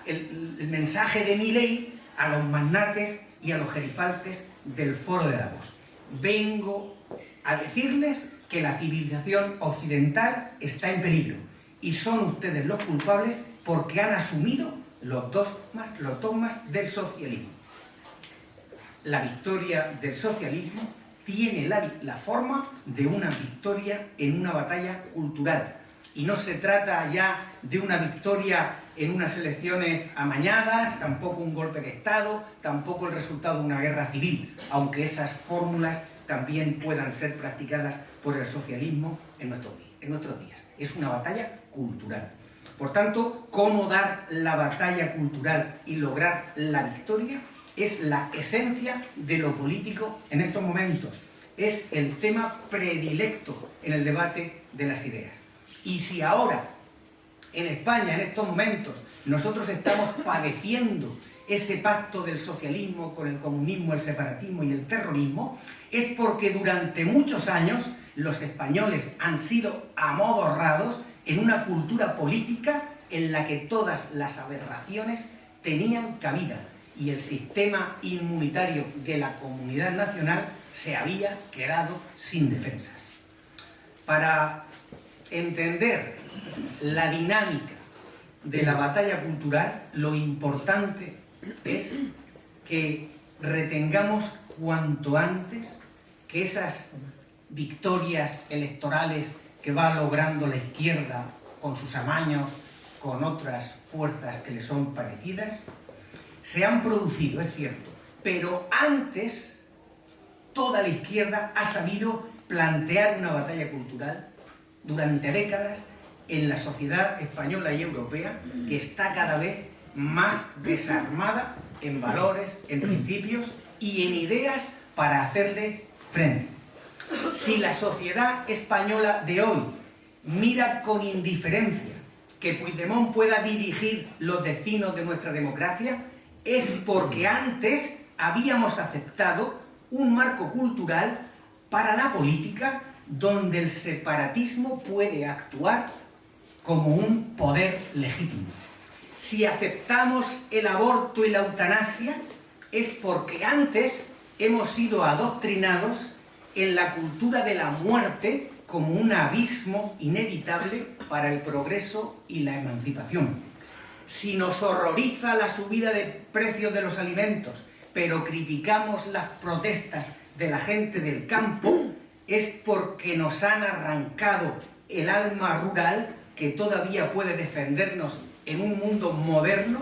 el mensaje de Milei a los magnates y a los gerifaltes del Foro de Davos. Vengo a decirles que la civilización occidental está en peligro y son ustedes los culpables porque han asumido los dogmas del socialismo. La victoria del socialismo tiene la forma de una victoria en una batalla cultural. Y no se trata ya de una victoria en unas elecciones amañadas, tampoco un golpe de Estado, tampoco el resultado de una guerra civil, aunque esas fórmulas también puedan ser practicadas por el socialismo en nuestros días. Es una batalla cultural. Por tanto, cómo dar la batalla cultural y lograr la victoria es la esencia de lo político en estos momentos. Es el tema predilecto en el debate de las ideas. Y si ahora, en España, en estos momentos, nosotros estamos padeciendo ese pacto del socialismo con el comunismo, el separatismo y el terrorismo, es porque durante muchos años los españoles han sido amodorrados en una cultura política en la que todas las aberraciones tenían cabida y el sistema inmunitario de la comunidad nacional se había quedado sin defensas. Para entender la dinámica de la batalla cultural, lo importante es que retengamos cuanto antes que esas victorias electorales que va logrando la izquierda con sus amaños, con otras fuerzas que le son parecidas, se han producido, es cierto, pero antes toda la izquierda ha sabido plantear una batalla cultural durante décadas en la sociedad española y europea, que está cada vez más desarmada en valores, en principios y en ideas para hacerle frente. Si la sociedad española de hoy mira con indiferencia que Puigdemont pueda dirigir los destinos de nuestra democracia, es porque antes habíamos aceptado un marco cultural para la política donde el separatismo puede actuar como un poder legítimo. Si aceptamos el aborto y la eutanasia, es porque antes hemos sido adoctrinados en la cultura de la muerte como un abismo inevitable para el progreso y la emancipación. Si nos horroriza la subida de precios de los alimentos, pero criticamos las protestas de la gente del campo, es porque nos han arrancado el alma rural que todavía puede defendernos en un mundo moderno,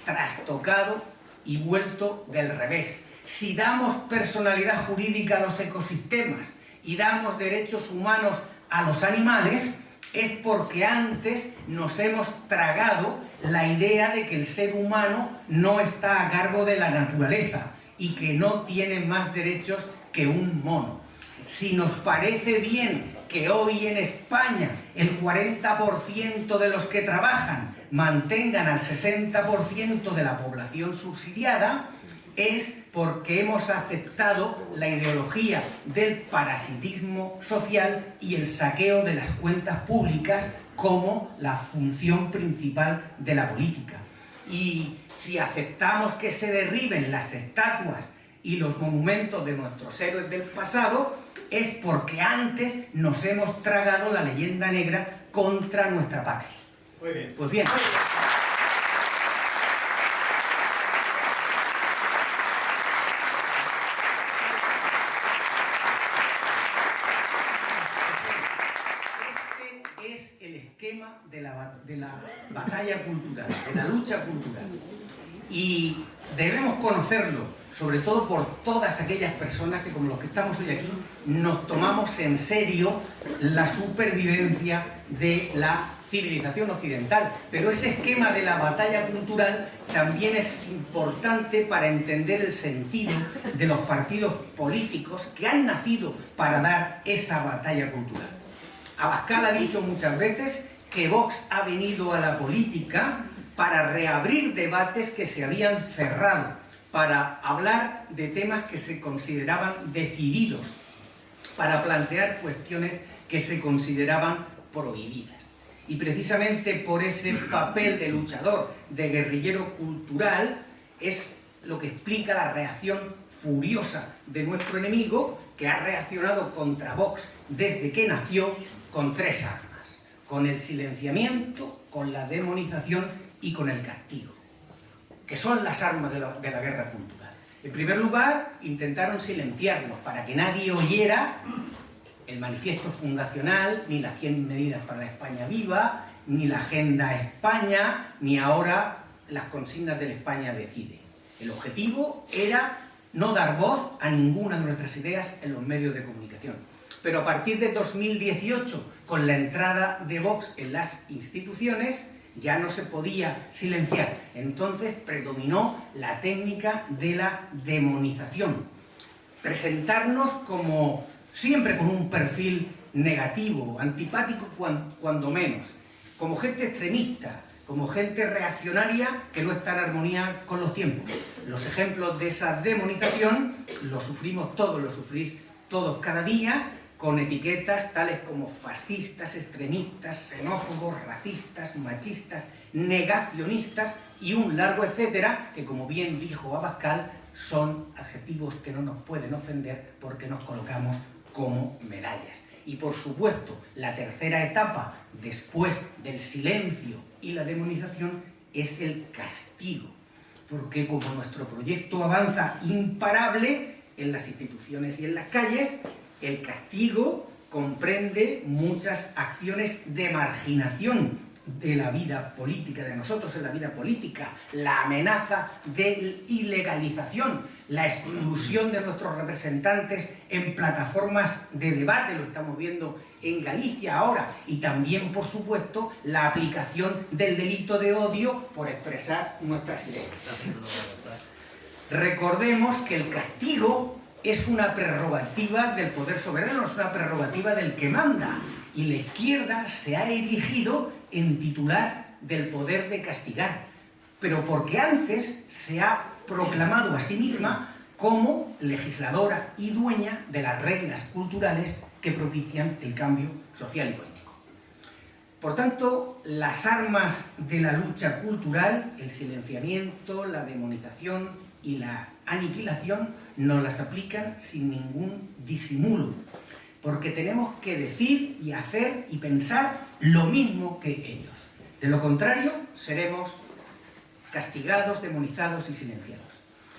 trastocado y vuelto del revés. Si damos personalidad jurídica a los ecosistemas y damos derechos humanos a los animales, es porque antes nos hemos tragado la idea de que el ser humano no está a cargo de la naturaleza y que no tiene más derechos que un mono. Si nos parece bien que hoy en España el 40% de los que trabajan mantengan al 60% de la población subsidiada, es porque hemos aceptado la ideología del parasitismo social y el saqueo de las cuentas públicas como la función principal de la política. Y si aceptamos que se derriben las estatuas y los monumentos de nuestros héroes del pasado, es porque antes nos hemos tragado la leyenda negra contra nuestra patria. Muy bien. Pues bien. Este es el esquema de la batalla cultural, de la lucha cultural. Y debemos conocerlo, sobre todo por todas aquellas personas que, como los que estamos hoy aquí, nos tomamos en serio la supervivencia de la civilización occidental, pero ese esquema de la batalla cultural también es importante para entender el sentido de los partidos políticos que han nacido para dar esa batalla cultural. Abascal ha dicho muchas veces que Vox ha venido a la política para reabrir debates que se habían cerrado, para hablar de temas que se consideraban decididos, para plantear cuestiones que se consideraban prohibidas. Y precisamente por ese papel de luchador, de guerrillero cultural, es lo que explica la reacción furiosa de nuestro enemigo, que ha reaccionado contra Vox desde que nació con 3 armas: con el silenciamiento, con la demonización y con el castigo, que son las armas de la guerra cultural. En primer lugar, intentaron silenciarnos para que nadie oyera el manifiesto fundacional, ni las 100 medidas para la España viva, ni la Agenda España, ni ahora las consignas del España decide. El objetivo era no dar voz a ninguna de nuestras ideas en los medios de comunicación. Pero a partir de 2018, con la entrada de Vox en las instituciones, ya no se podía silenciar. Entonces predominó la técnica de la demonización. Presentarnos como siempre con un perfil negativo, antipático cuando menos, como gente extremista, como gente reaccionaria que no está en armonía con los tiempos. Los ejemplos de esa demonización los sufrimos todos, los sufrís todos cada día, con etiquetas tales como fascistas, extremistas, xenófobos, racistas, machistas, negacionistas y un largo etcétera, que como bien dijo Abascal, son adjetivos que no nos pueden ofender porque nos colocamos como medallas. Y por supuesto, la tercera etapa, después del silencio y la demonización, es el castigo. Porque como nuestro proyecto avanza imparable en las instituciones y en las calles, el castigo comprende muchas acciones de marginación de la vida política, de nosotros en la vida política, la amenaza de ilegalización, la exclusión de nuestros representantes en plataformas de debate, lo estamos viendo en Galicia ahora, y también, por supuesto, la aplicación del delito de odio por expresar nuestras ideas. Recordemos que el castigo es una prerrogativa del poder soberano, es una prerrogativa del que manda, y la izquierda se ha erigido en titular del poder de castigar, pero porque antes se ha proclamado a sí misma como legisladora y dueña de las reglas culturales que propician el cambio social y político. Por tanto, las armas de la lucha cultural, el silenciamiento, la demonización y la aniquilación, nos las aplican sin ningún disimulo, porque tenemos que decir y hacer y pensar lo mismo que ellos. De lo contrario, seremos castigados, demonizados y silenciados.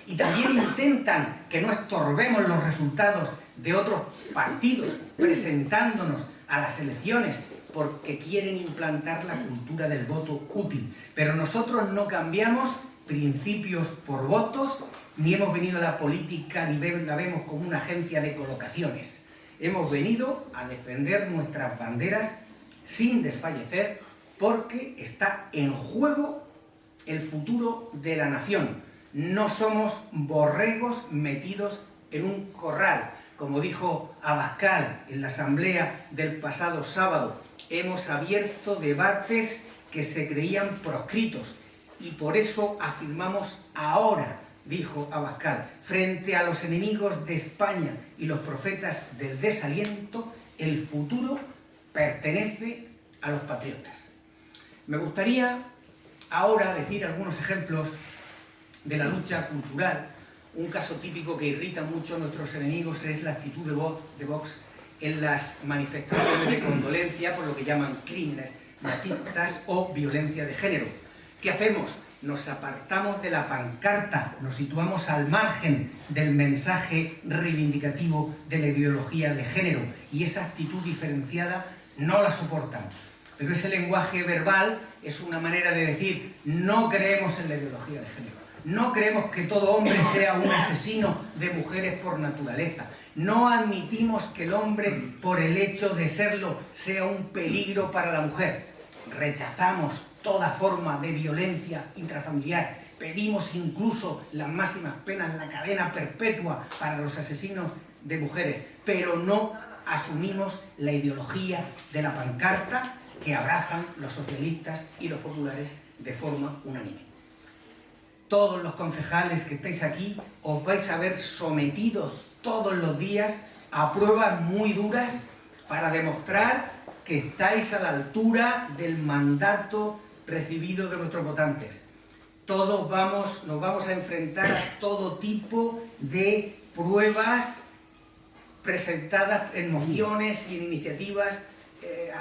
Y también intentan que no estorbemos los resultados de otros partidos presentándonos a las elecciones porque quieren implantar la cultura del voto útil. Pero nosotros no cambiamos principios por votos, ni hemos venido a la política ni la vemos como una agencia de colocaciones. Hemos venido a defender nuestras banderas sin desfallecer porque está en juego el futuro de la nación. No somos borregos metidos en un corral. Como dijo Abascal en la asamblea del pasado sábado, hemos abierto debates que se creían proscritos y por eso afirmamos ahora, dijo Abascal, frente a los enemigos de España y los profetas del desaliento, el futuro pertenece a los patriotas. Me gustaría ahora decir algunos ejemplos de la lucha cultural. Un caso típico que irrita mucho a nuestros enemigos es la actitud de Vox en las manifestaciones de condolencia por lo que llaman crímenes machistas o violencia de género. ¿Qué hacemos? Nos apartamos de la pancarta, nos situamos al margen del mensaje reivindicativo de la ideología de género y esa actitud diferenciada no la soportan. Pero ese lenguaje verbal es una manera de decir no creemos en la ideología de género. No creemos que todo hombre sea un asesino de mujeres por naturaleza. No admitimos que el hombre, por el hecho de serlo, sea un peligro para la mujer. rechazamos toda forma de violencia intrafamiliar, pedimos incluso las máximas penas, la cadena perpetua para los asesinos de mujeres, pero no asumimos la ideología de la pancarta que abrazan los socialistas y los populares de forma unánime. Todos los concejales que estáis aquí os vais a ver sometidos todos los días a pruebas muy duras para demostrar que estáis a la altura del mandato recibido de nuestros votantes. Todos nos vamos a enfrentar a todo tipo de pruebas presentadas en mociones y en iniciativas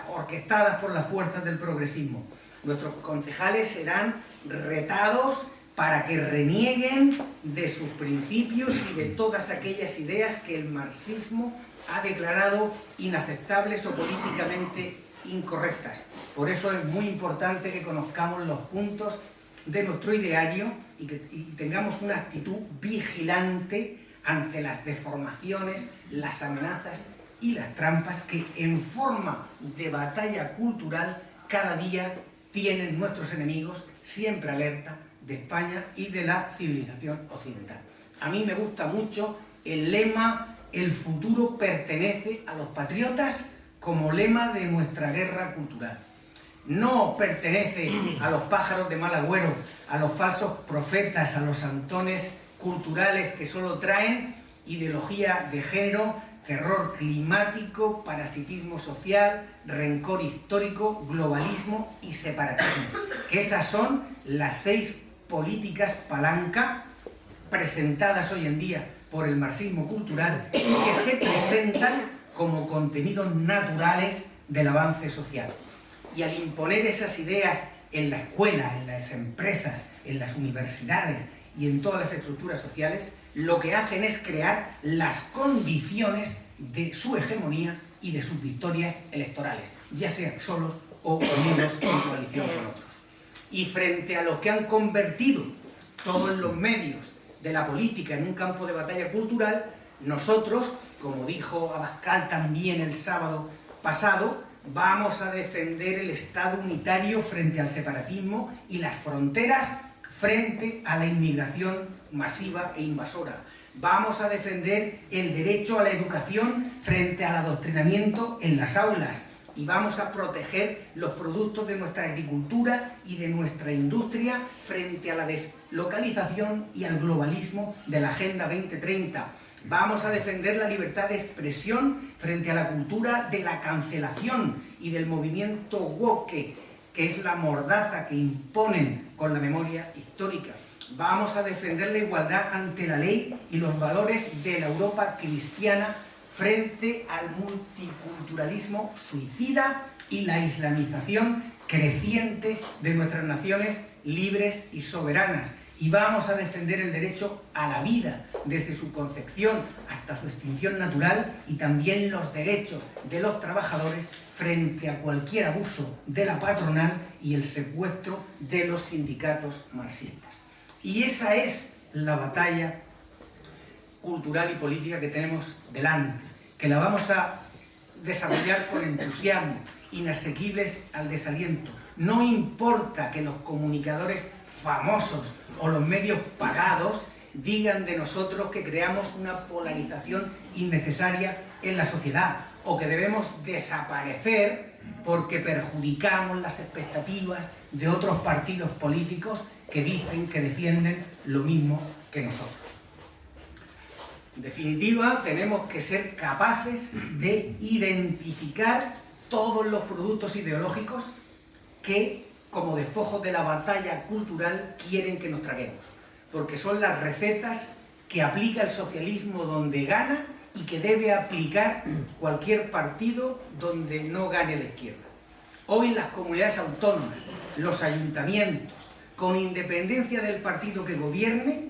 orquestadas por las fuerzas del progresismo. Nuestros concejales serán retados para que renieguen de sus principios y de todas aquellas ideas que el marxismo ha declarado inaceptables o políticamente incorrectas. Por eso es muy importante que conozcamos los puntos de nuestro ideario y que tengamos una actitud vigilante ante las deformaciones, las amenazas y las trampas que en forma de batalla cultural cada día tienen nuestros enemigos, siempre alerta de España y de la civilización occidental. A mí me gusta mucho el lema "El futuro pertenece a los patriotas" como lema de nuestra guerra cultural. No pertenece a los pájaros de mal agüero, a los falsos profetas, a los antones culturales que solo traen ideología de género, terror climático, parasitismo social, rencor histórico, globalismo y separatismo. Que esas son las 6 políticas palanca presentadas hoy en día por el marxismo cultural, que se presentan como contenidos naturales del avance social. Y al imponer esas ideas en la escuela, en las empresas, en las universidades y en todas las estructuras sociales, lo que hacen es crear las condiciones de su hegemonía y de sus victorias electorales, ya sean solos o unidos en coalición con otros. Y frente a los que han convertido todos los medios de la política en un campo de batalla cultural, nosotros, como dijo Abascal también el sábado pasado, vamos a defender el Estado unitario frente al separatismo y las fronteras frente a la inmigración masiva e invasora. Vamos a defender el derecho a la educación frente al adoctrinamiento en las aulas. Y vamos a proteger los productos de nuestra agricultura y de nuestra industria frente a la deslocalización y al globalismo de la Agenda 2030. Vamos a defender la libertad de expresión frente a la cultura de la cancelación y del movimiento woke, que es la mordaza que imponen con la memoria histórica. Vamos a defender la igualdad ante la ley y los valores de la Europa cristiana frente al multiculturalismo suicida y la islamización creciente de nuestras naciones libres y soberanas. Y vamos a defender el derecho a la vida desde su concepción hasta su extinción natural y también los derechos de los trabajadores frente a cualquier abuso de la patronal y el secuestro de los sindicatos marxistas. Y esa es la batalla cultural y política que tenemos delante, que la vamos a desarrollar con entusiasmo, inasequibles al desaliento. No importa que los comunicadores famosos o los medios pagados digan de nosotros que creamos una polarización innecesaria en la sociedad o que debemos desaparecer porque perjudicamos las expectativas de otros partidos políticos que dicen que defienden lo mismo que nosotros. En definitiva, tenemos que ser capaces de identificar todos los productos ideológicos que, como despojos de la batalla cultural, quieren que nos traguemos, porque son las recetas que aplica el socialismo donde gana y que debe aplicar cualquier partido donde no gane la izquierda. Hoy las comunidades autónomas, los ayuntamientos, con independencia del partido que gobierne,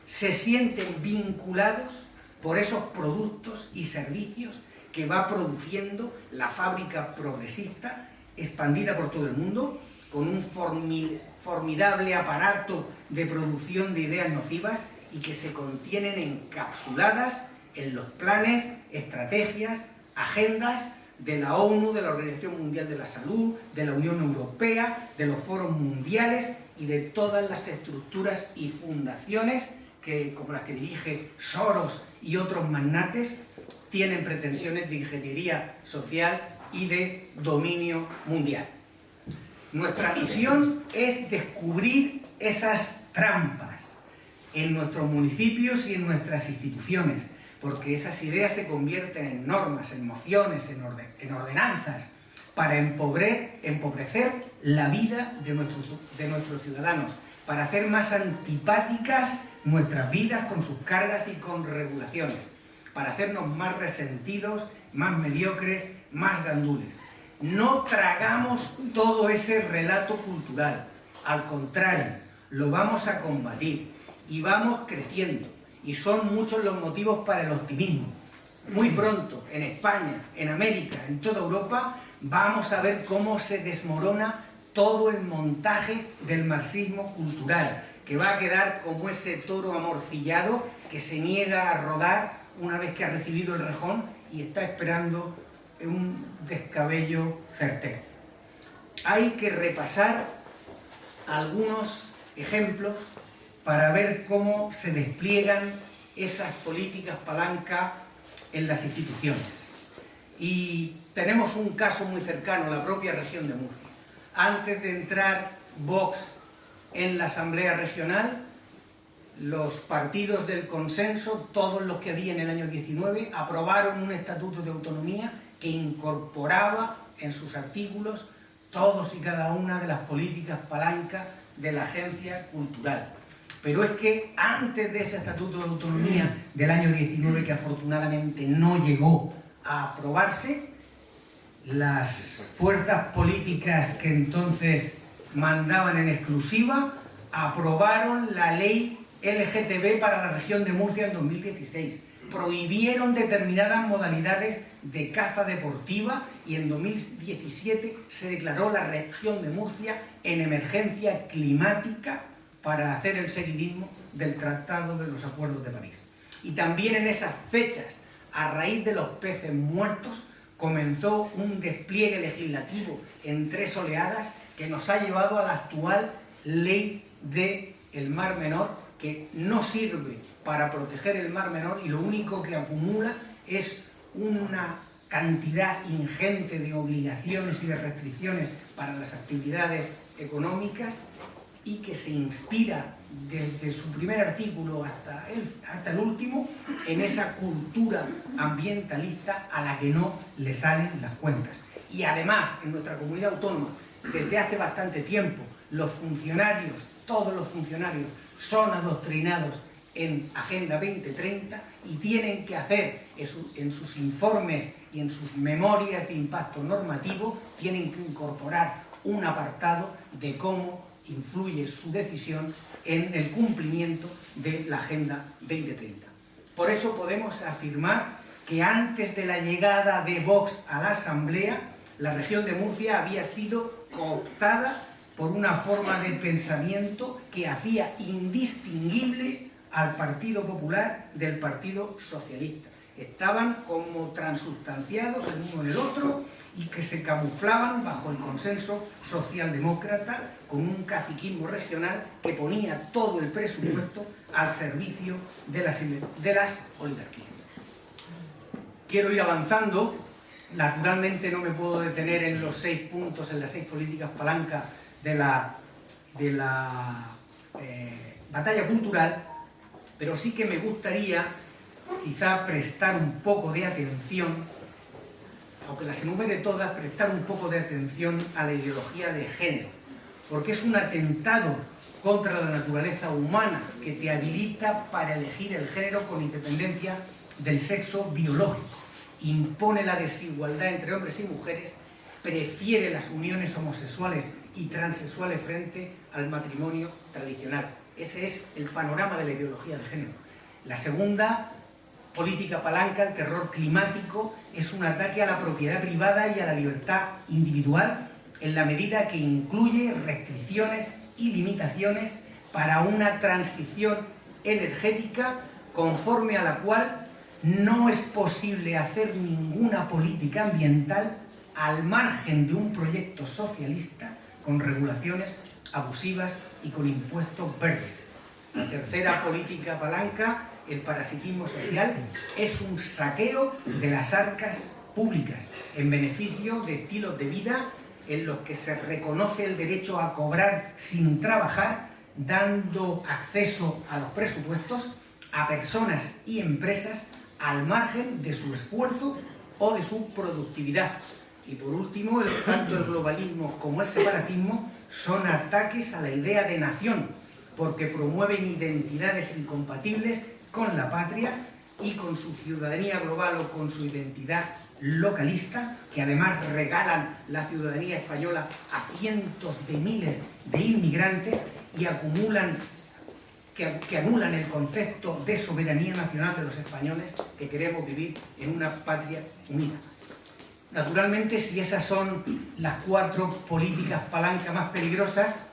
se sienten vinculados por esos productos y servicios que va produciendo la fábrica progresista expandida por todo el mundo, con un formidable aparato de producción de ideas nocivas y que se contienen encapsuladas en los planes, estrategias, agendas de la ONU, de la Organización Mundial de la Salud, de la Unión Europea, de los foros mundiales y de todas las estructuras y fundaciones que, como las que dirige Soros y otros magnates, tienen pretensiones de ingeniería social y de dominio mundial. Nuestra misión es descubrir esas trampas en nuestros municipios y en nuestras instituciones, porque esas ideas se convierten en normas, en mociones, en ordenanzas, para empobrecer la vida de nuestros ciudadanos, para hacer más antipáticas nuestras vidas con sus cargas y con regulaciones, para hacernos más resentidos, más mediocres, más gandules. No tragamos todo ese relato cultural, al contrario, lo vamos a combatir y vamos creciendo. Y son muchos los motivos para el optimismo. Muy pronto, en España, en América, en toda Europa, vamos a ver cómo se desmorona todo el montaje del marxismo cultural, que va a quedar como ese toro amorcillado que se niega a rodar una vez que ha recibido el rejón y está esperando un descabello certero. Hay que repasar algunos ejemplos para ver cómo se despliegan esas políticas palanca en las instituciones. Y tenemos un caso muy cercano, la propia región de Murcia. Antes de entrar Vox en la Asamblea Regional, los partidos del consenso, todos los que había en el año 19, aprobaron un estatuto de autonomía que incorporaba en sus artículos todos y cada una de las políticas palanca de la agencia cultural. Pero es que antes de ese estatuto de autonomía del año 19, que afortunadamente no llegó a aprobarse, las fuerzas políticas que entonces mandaban en exclusiva aprobaron la ley LGTB para la región de Murcia en 2016. Prohibieron determinadas modalidades de caza deportiva y en 2017 se declaró la región de Murcia en emergencia climática para hacer el seguidismo del Tratado de los Acuerdos de París. Y también en esas fechas, a raíz de los peces muertos, comenzó un despliegue legislativo en 3 oleadas que nos ha llevado a la actual ley del Mar Menor, que no sirve para proteger el Mar Menor y lo único que acumula es una cantidad ingente de obligaciones y de restricciones para las actividades económicas y que se inspira desde su primer artículo hasta el último en esa cultura ambientalista a la que no le salen las cuentas. Y además, en nuestra comunidad autónoma, desde hace bastante tiempo, los funcionarios, todos los funcionarios, son adoctrinados en Agenda 2030 y tienen que hacer en sus informes y en sus memorias de impacto normativo, tienen que incorporar un apartado de cómo influye su decisión en el cumplimiento de la Agenda 2030. Por eso podemos afirmar que antes de la llegada de Vox a la Asamblea, la región de Murcia había sido cooptada por una forma de pensamiento que hacía indistinguible al Partido Popular del Partido Socialista. Estaban como transustanciados el uno en el otro y que se camuflaban bajo el consenso socialdemócrata con un caciquismo regional que ponía todo el presupuesto al servicio de las oligarquías. Quiero ir avanzando. Naturalmente no me puedo detener en los 6 puntos, en las 6 políticas palanca de la batalla cultural, pero sí que me gustaría quizá prestar un poco de atención, aunque las enumere todas, prestar un poco de atención a la ideología de género, porque es un atentado contra la naturaleza humana que te habilita para elegir el género con independencia del sexo biológico, impone la desigualdad entre hombres y mujeres, prefiere las uniones homosexuales y transexuales frente al matrimonio tradicional. Ese es el panorama de la ideología de género. La segunda política palanca, el terror climático, es un ataque a la propiedad privada y a la libertad individual en la medida que incluye restricciones y limitaciones para una transición energética conforme a la cual no es posible hacer ninguna política ambiental al margen de un proyecto socialista con regulaciones abusivas y con impuestos verdes. La tercera política palanca, el parasitismo social, es un saqueo de las arcas públicas en beneficio de estilos de vida en los que se reconoce el derecho a cobrar sin trabajar, dando acceso a los presupuestos a personas y empresas al margen de su esfuerzo o de su productividad. Y por último, tanto el globalismo como el separatismo son ataques a la idea de nación, porque promueven identidades incompatibles con la patria y con su ciudadanía global o con su identidad localista, que además regalan la ciudadanía española a cientos de miles de inmigrantes y que anulan el concepto de soberanía nacional de los españoles que queremos vivir en una patria unida. Naturalmente, si esas son las 4 políticas palanca más peligrosas,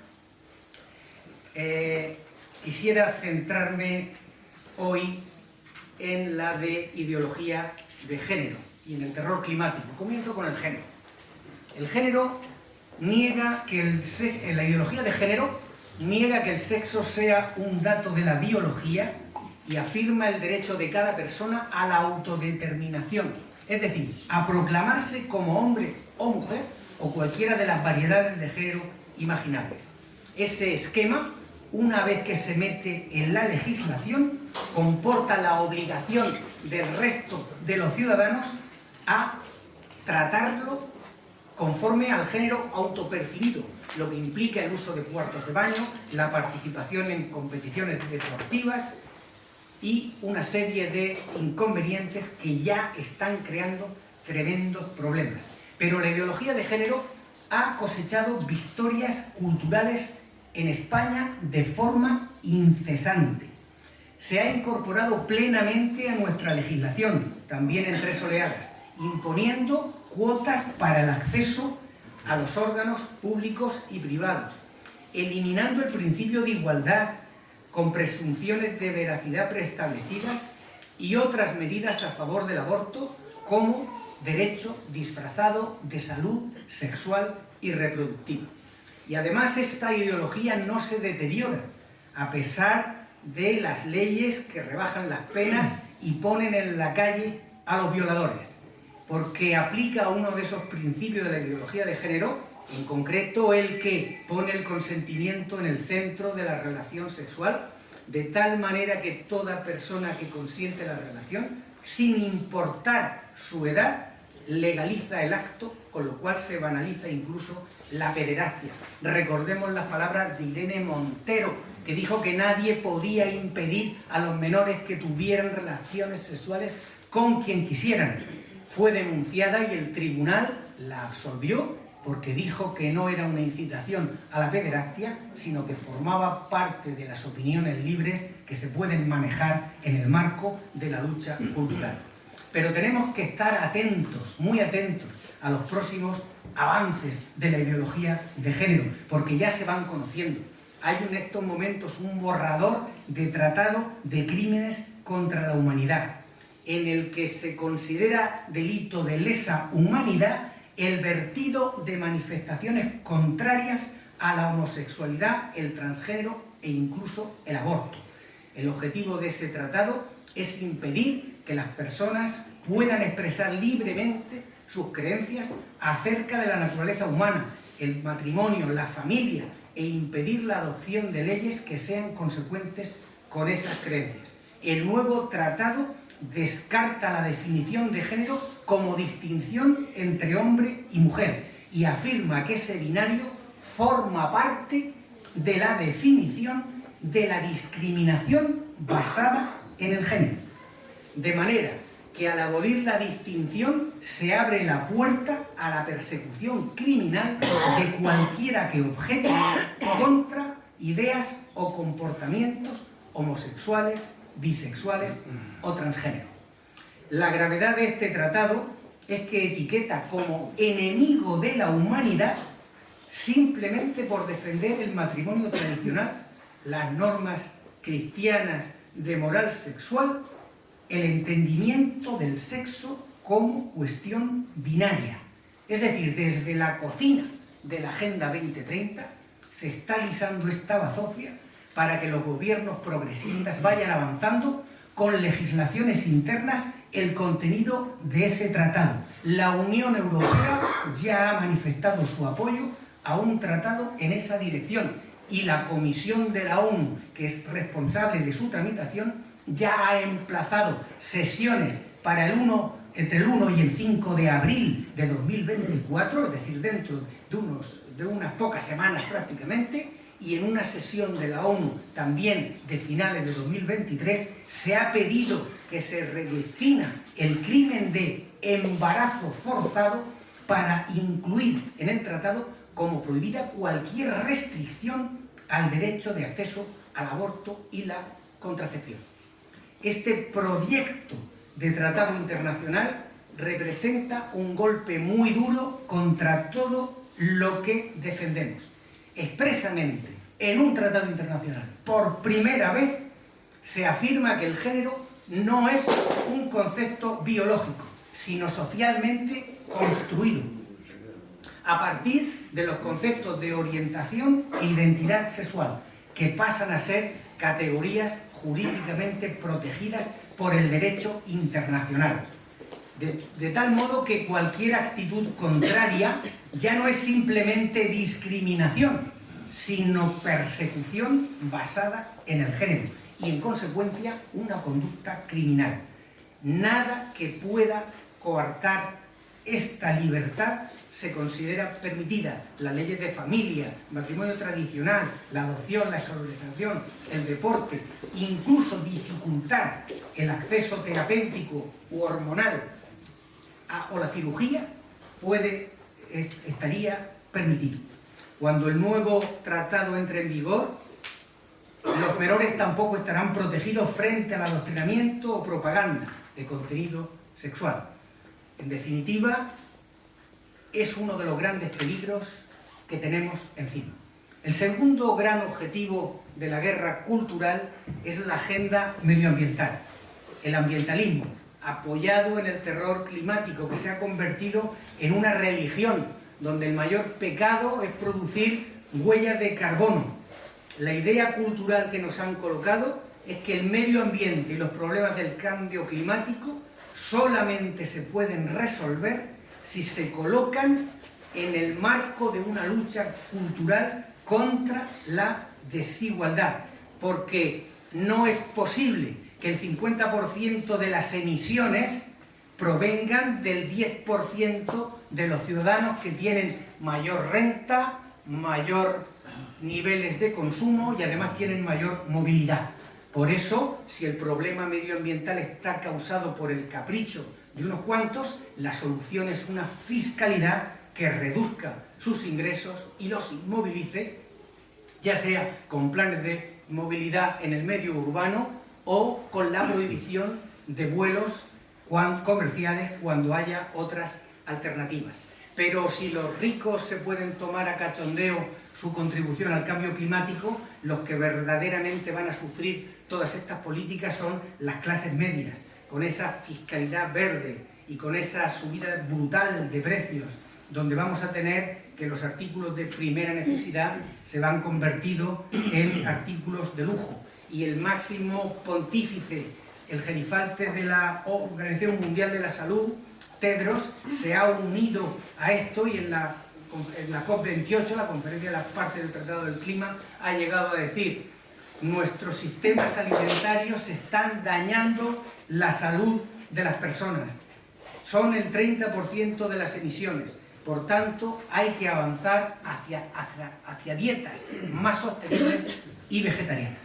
quisiera centrarme hoy en la de ideología de género y en el terror climático. Comienzo con el género. El género niega que la ideología de género niega que el sexo sea un dato de la biología y afirma el derecho de cada persona a la autodeterminación, es decir, a proclamarse como hombre o mujer o cualquiera de las variedades de género imaginables. Ese esquema, una vez que se mete en la legislación, comporta la obligación del resto de los ciudadanos a tratarlo conforme al género autopercibido, lo que implica el uso de cuartos de baño, la participación en competiciones deportivas y una serie de inconvenientes que ya están creando tremendos problemas. Pero la ideología de género ha cosechado victorias culturales en España de forma incesante. Se ha incorporado plenamente a nuestra legislación, también en 3 oleadas, imponiendo cuotas para el acceso a los órganos públicos y privados, eliminando el principio de igualdad con presunciones de veracidad preestablecidas y otras medidas a favor del aborto como derecho disfrazado de salud sexual y reproductiva. Y además esta ideología no se deteriora, a pesar de las leyes que rebajan las penas y ponen en la calle a los violadores, porque aplica uno de esos principios de la ideología de género, en concreto el que pone el consentimiento en el centro de la relación sexual, de tal manera que toda persona que consiente la relación, sin importar su edad, legaliza el acto, con lo cual se banaliza incluso la pederastia. Recordemos las palabras de Irene Montero, que dijo que nadie podía impedir a los menores que tuvieran relaciones sexuales con quien quisieran. Fue denunciada y el tribunal la absolvió porque dijo que no era una incitación a la pederastia, sino que formaba parte de las opiniones libres que se pueden manejar en el marco de la lucha cultural. Pero tenemos que estar atentos, muy atentos, a los próximos avances de la ideología de género, porque ya se van conociendo. Hay en estos momentos un borrador de tratado de crímenes contra la humanidad, en el que se considera delito de lesa humanidad el vertido de manifestaciones contrarias a la homosexualidad, el transgénero e incluso el aborto. El objetivo de ese tratado es impedir que las personas puedan expresar libremente sus creencias acerca de la naturaleza humana, el matrimonio, la familia, e impedir la adopción de leyes que sean consecuentes con esas creencias. El nuevo tratado descarta la definición de género como distinción entre hombre y mujer y afirma que ese binario forma parte de la definición de la discriminación basada en el género. De manera que al abolir la distinción se abre la puerta a la persecución criminal de cualquiera que objete contra ideas o comportamientos homosexuales, bisexuales o transgénero. La gravedad de este tratado es que etiqueta como enemigo de la humanidad simplemente por defender el matrimonio tradicional, las normas cristianas de moral sexual el entendimiento del sexo como cuestión binaria. Es decir, desde la cocina de la Agenda 2030 se está guisando esta bazofia para que los gobiernos progresistas vayan avanzando con legislaciones internas el contenido de ese tratado. La Unión Europea ya ha manifestado su apoyo a un tratado en esa dirección y la Comisión de la ONU, que es responsable de su tramitación, ya ha emplazado sesiones para entre el 1 y el 5 de abril de 2024, es decir, dentro de unas pocas semanas prácticamente, y en una sesión de la ONU también de finales de 2023 se ha pedido que se redefina el crimen de embarazo forzado para incluir en el tratado como prohibida cualquier restricción al derecho de acceso al aborto y la contracepción. Este proyecto de tratado internacional representa un golpe muy duro contra todo lo que defendemos. Expresamente, en un tratado internacional, por primera vez, se afirma que el género no es un concepto biológico, sino socialmente construido, a partir de los conceptos de orientación e identidad sexual, que pasan a ser categorías jurídicamente protegidas por el derecho internacional. De tal modo que cualquier actitud contraria ya no es simplemente discriminación, sino persecución basada en el género y, en consecuencia, una conducta criminal. Nada que pueda coartar esta libertad se considera permitida. Las leyes de familia, matrimonio tradicional, la adopción, la escolarización, el deporte, incluso dificultar el acceso terapéutico u hormonal o la cirugía estaría permitido. Cuando el nuevo tratado entre en vigor, los menores tampoco estarán protegidos frente al adoctrinamiento o propaganda de contenido sexual. En definitiva, es uno de los grandes peligros que tenemos encima. El segundo gran objetivo de la guerra cultural es la agenda medioambiental, el ambientalismo, apoyado en el terror climático que se ha convertido en una religión donde el mayor pecado es producir huellas de carbono. La idea cultural que nos han colocado es que el medio ambiente y los problemas del cambio climático solamente se pueden resolver si se colocan en el marco de una lucha cultural contra la desigualdad, porque no es posible que el 50% de las emisiones provengan del 10% de los ciudadanos que tienen mayor renta, mayor niveles de consumo y además tienen mayor movilidad. Por eso, si el problema medioambiental está causado por el capricho de unos cuantos, la solución es una fiscalidad que reduzca sus ingresos y los inmovilice, ya sea con planes de movilidad en el medio urbano o con la prohibición de vuelos comerciales cuando haya otras alternativas. Pero si los ricos se pueden tomar a cachondeo su contribución al cambio climático, los que verdaderamente van a sufrir todas estas políticas son las clases medias, con esa fiscalidad verde y con esa subida brutal de precios, donde vamos a tener que los artículos de primera necesidad se van convertidos en artículos de lujo. Y el máximo pontífice, el gerifalte de la Organización Mundial de la Salud, Tedros, se ha unido a esto y en la COP28, la Conferencia de las Partes del Tratado del Clima, ha llegado a decir: nuestros sistemas alimentarios están dañando la salud de las personas. Son el 30% de las emisiones. Por tanto, hay que avanzar hacia dietas más sostenibles y vegetarianas.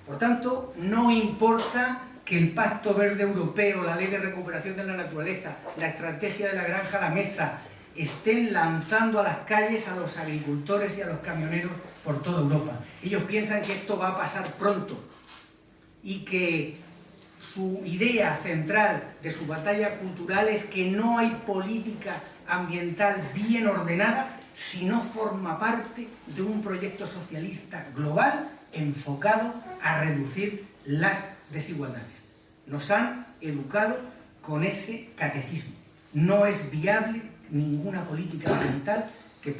Por tanto, no importa que el Pacto Verde Europeo, la Ley de Recuperación de la Naturaleza, la Estrategia de la Granja a la Mesa, estén lanzando a las calles a los agricultores y a los camioneros por toda Europa. Ellos piensan que esto va a pasar pronto y que su idea central de su batalla cultural es que no hay política ambiental bien ordenada si no forma parte de un proyecto socialista global enfocado a reducir las desigualdades. Nos han educado con ese catecismo. No es viable ninguna política ambiental que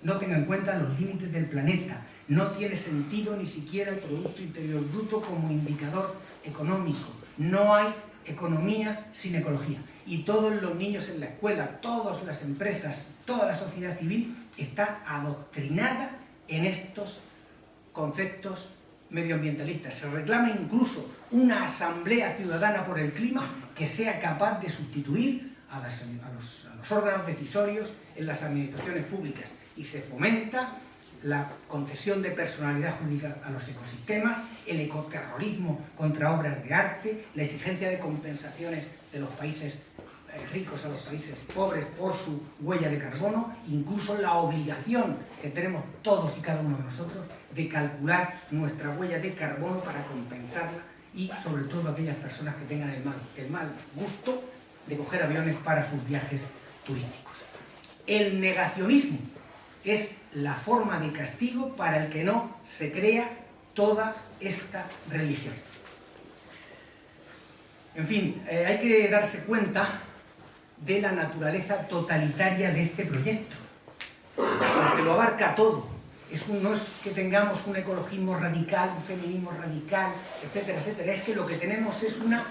no tenga en cuenta los límites del planeta. No tiene sentido ni siquiera el Producto Interior Bruto como indicador económico. No hay economía sin ecología. Y todos los niños en la escuela, todas las empresas, toda la sociedad civil está adoctrinada en estos conceptos medioambientalistas. Se reclama incluso una asamblea ciudadana por el clima que sea capaz de sustituir a los órganos decisorios en las administraciones públicas, y se fomenta la concesión de personalidad jurídica a los ecosistemas, el ecoterrorismo contra obras de arte, la exigencia de compensaciones de los países ricos a los países pobres por su huella de carbono, incluso la obligación que tenemos todos y cada uno de nosotros de calcular nuestra huella de carbono para compensarla, y sobre todo aquellas personas que tengan el mal gusto de coger aviones para sus viajes turísticos. El negacionismo es la forma de castigo para el que no se crea toda esta religión. En fin, hay que darse cuenta de la naturaleza totalitaria de este proyecto, porque lo abarca todo. No es que tengamos un ecologismo radical, un feminismo radical, etcétera, etcétera. Es que lo que tenemos es una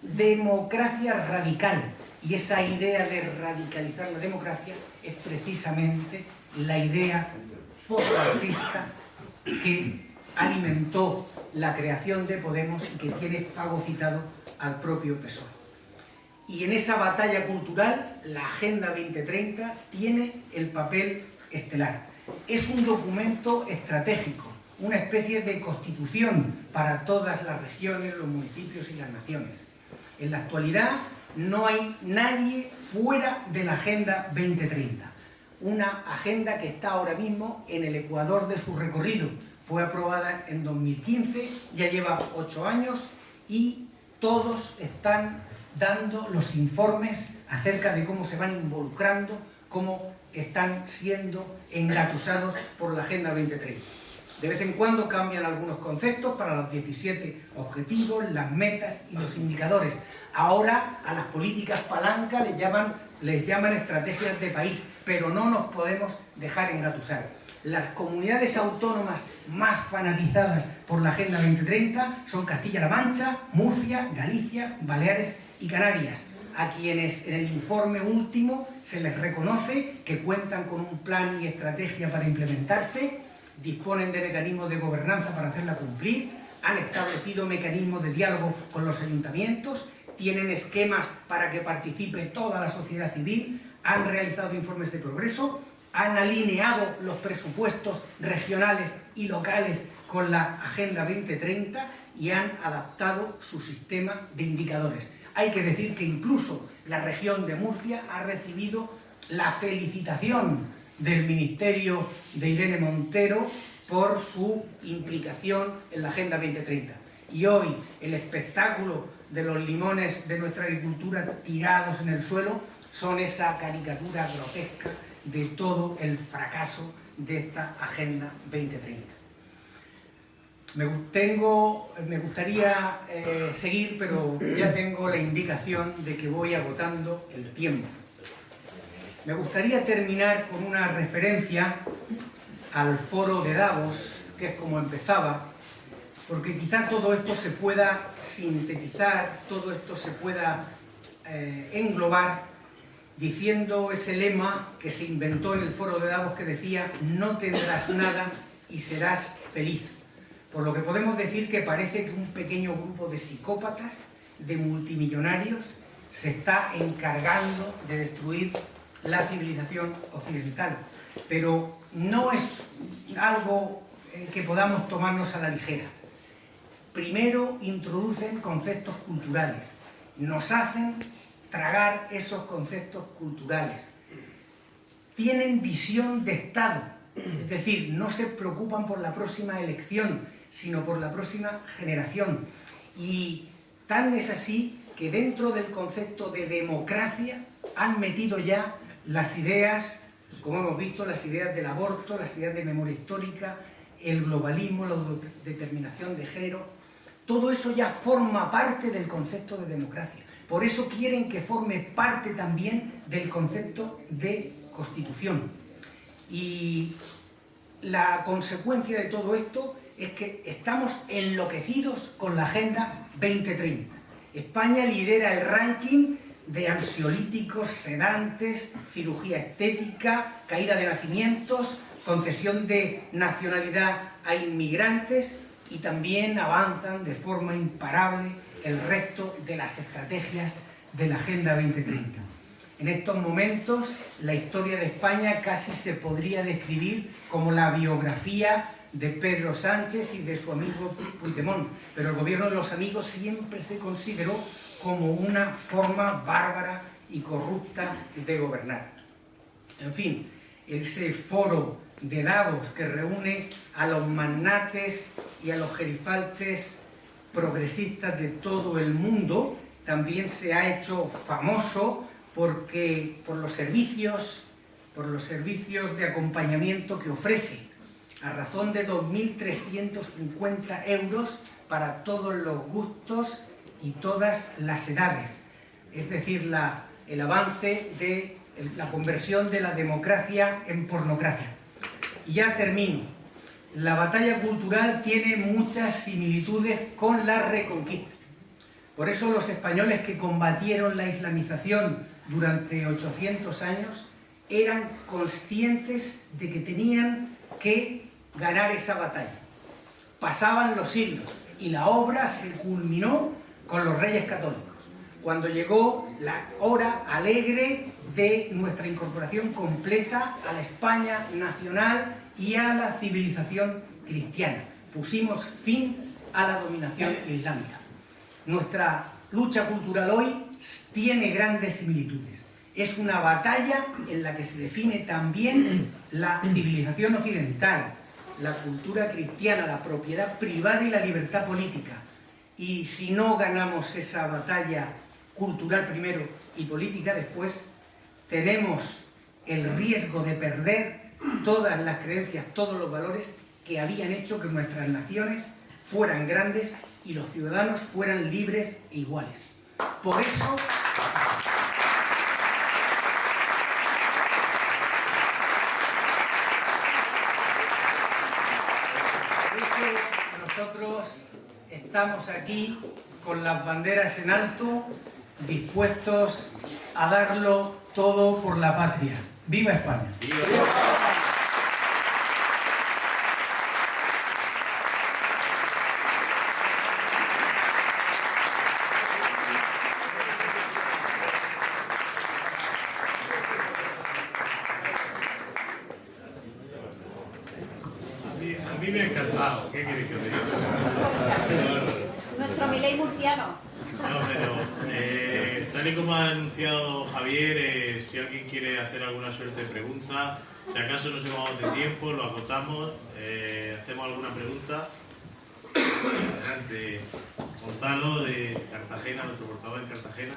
democracia radical, y esa idea de radicalizar la democracia es precisamente la idea post-marxista que alimentó la creación de Podemos y que tiene fagocitado al propio PSOE. Y en esa batalla cultural, la Agenda 2030 tiene el papel estelar. Es un documento estratégico, una especie de constitución para todas las regiones, los municipios y las naciones. En la actualidad no hay nadie fuera de la Agenda 2030, una agenda que está ahora mismo en el ecuador de su recorrido. Fue aprobada en 2015, ya lleva 8 años y todos están dando los informes acerca de cómo se van involucrando, cómo están siendo engatusados por la Agenda 2030. De vez en cuando cambian algunos conceptos para los 17 objetivos, las metas y los indicadores. Ahora a las políticas palanca les llaman estrategias de país, pero no nos podemos dejar engatusar. Las comunidades autónomas más fanatizadas por la Agenda 2030 son Castilla-La Mancha, Murcia, Galicia, Baleares y Canarias, a quienes en el informe último se les reconoce que cuentan con un plan y estrategia para implementarse, disponen de mecanismos de gobernanza para hacerla cumplir, han establecido mecanismos de diálogo con los ayuntamientos, tienen esquemas para que participe toda la sociedad civil, han realizado informes de progreso, han alineado los presupuestos regionales y locales con la Agenda 2030 y han adaptado su sistema de indicadores. Hay que decir que incluso la región de Murcia ha recibido la felicitación del Ministerio de Irene Montero por su implicación en la Agenda 2030. Y hoy el espectáculo de los limones de nuestra agricultura tirados en el suelo son esa caricatura grotesca de todo el fracaso de esta Agenda 2030. Me gustaría seguir, pero ya tengo la indicación de que voy agotando el tiempo. Me gustaría terminar con una referencia al foro de Davos, que es como empezaba, porque quizá todo esto se pueda sintetizar, todo esto se pueda englobar diciendo ese lema que se inventó en el foro de Davos que decía: no tendrás nada y serás feliz. Por lo que podemos decir que parece que un pequeño grupo de psicópatas, de multimillonarios, se está encargando de destruir la civilización occidental. Pero no es algo que podamos tomarnos a la ligera. Primero introducen conceptos culturales, nos hacen tragar esos conceptos culturales. Tienen visión de Estado, es decir, no se preocupan por la próxima elección, sino por la próxima generación. Y tan es así que dentro del concepto de democracia han metido ya las ideas, como hemos visto, las ideas del aborto, las ideas de memoria histórica, el globalismo, la autodeterminación de género. Todo eso ya forma parte del concepto de democracia. Por eso quieren que forme parte también del concepto de Constitución. Y la consecuencia de todo esto es que estamos enloquecidos con la Agenda 2030. España lidera el ranking de ansiolíticos, sedantes, cirugía estética, caída de nacimientos, concesión de nacionalidad a inmigrantes, y también avanzan de forma imparable el resto de las estrategias de la Agenda 2030. En estos momentos, la historia de España casi se podría describir como la biografía de Pedro Sánchez y de su amigo Puigdemont, pero el gobierno de los amigos siempre se consideró como una forma bárbara y corrupta de gobernar. En fin, ese foro de Davos que reúne a los magnates y a los gerifaltes progresistas de todo el mundo también se ha hecho famoso porque por los servicios de acompañamiento que ofrece, a razón de 2.350 euros para todos los gustos y todas las edades. Es decir, el avance de la conversión de la democracia en pornocracia. Y ya termino. La batalla cultural tiene muchas similitudes con la Reconquista. Por eso los españoles que combatieron la islamización durante 800 años eran conscientes de que tenían que ganar esa batalla. Pasaban los siglos y la obra se culminó con los Reyes Católicos, cuando llegó la hora alegre de nuestra incorporación completa a la España nacional y a la civilización cristiana. Pusimos fin a la dominación islámica. Nuestra lucha cultural hoy tiene grandes similitudes. Es una batalla en la que se define también la civilización occidental, la cultura cristiana, la propiedad privada y la libertad política. Y si no ganamos esa batalla cultural primero y política después, tenemos el riesgo de perder todas las creencias, todos los valores que habían hecho que nuestras naciones fueran grandes y los ciudadanos fueran libres e iguales. Por eso nosotros estamos aquí con las banderas en alto, dispuestos a darlo todo por la patria. ¡Viva España! ¡Viva España! A mí me ha encantado. ¿Qué queréis que os diga? Nuestro Milei murciano. No, pero tal y como ha anunciado Javier, si alguien quiere hacer alguna suerte de pregunta, si acaso nos llevamos de tiempo, lo acotamos, hacemos alguna pregunta. Adelante, Gonzalo de Cartagena, nuestro portavoz en Cartagena.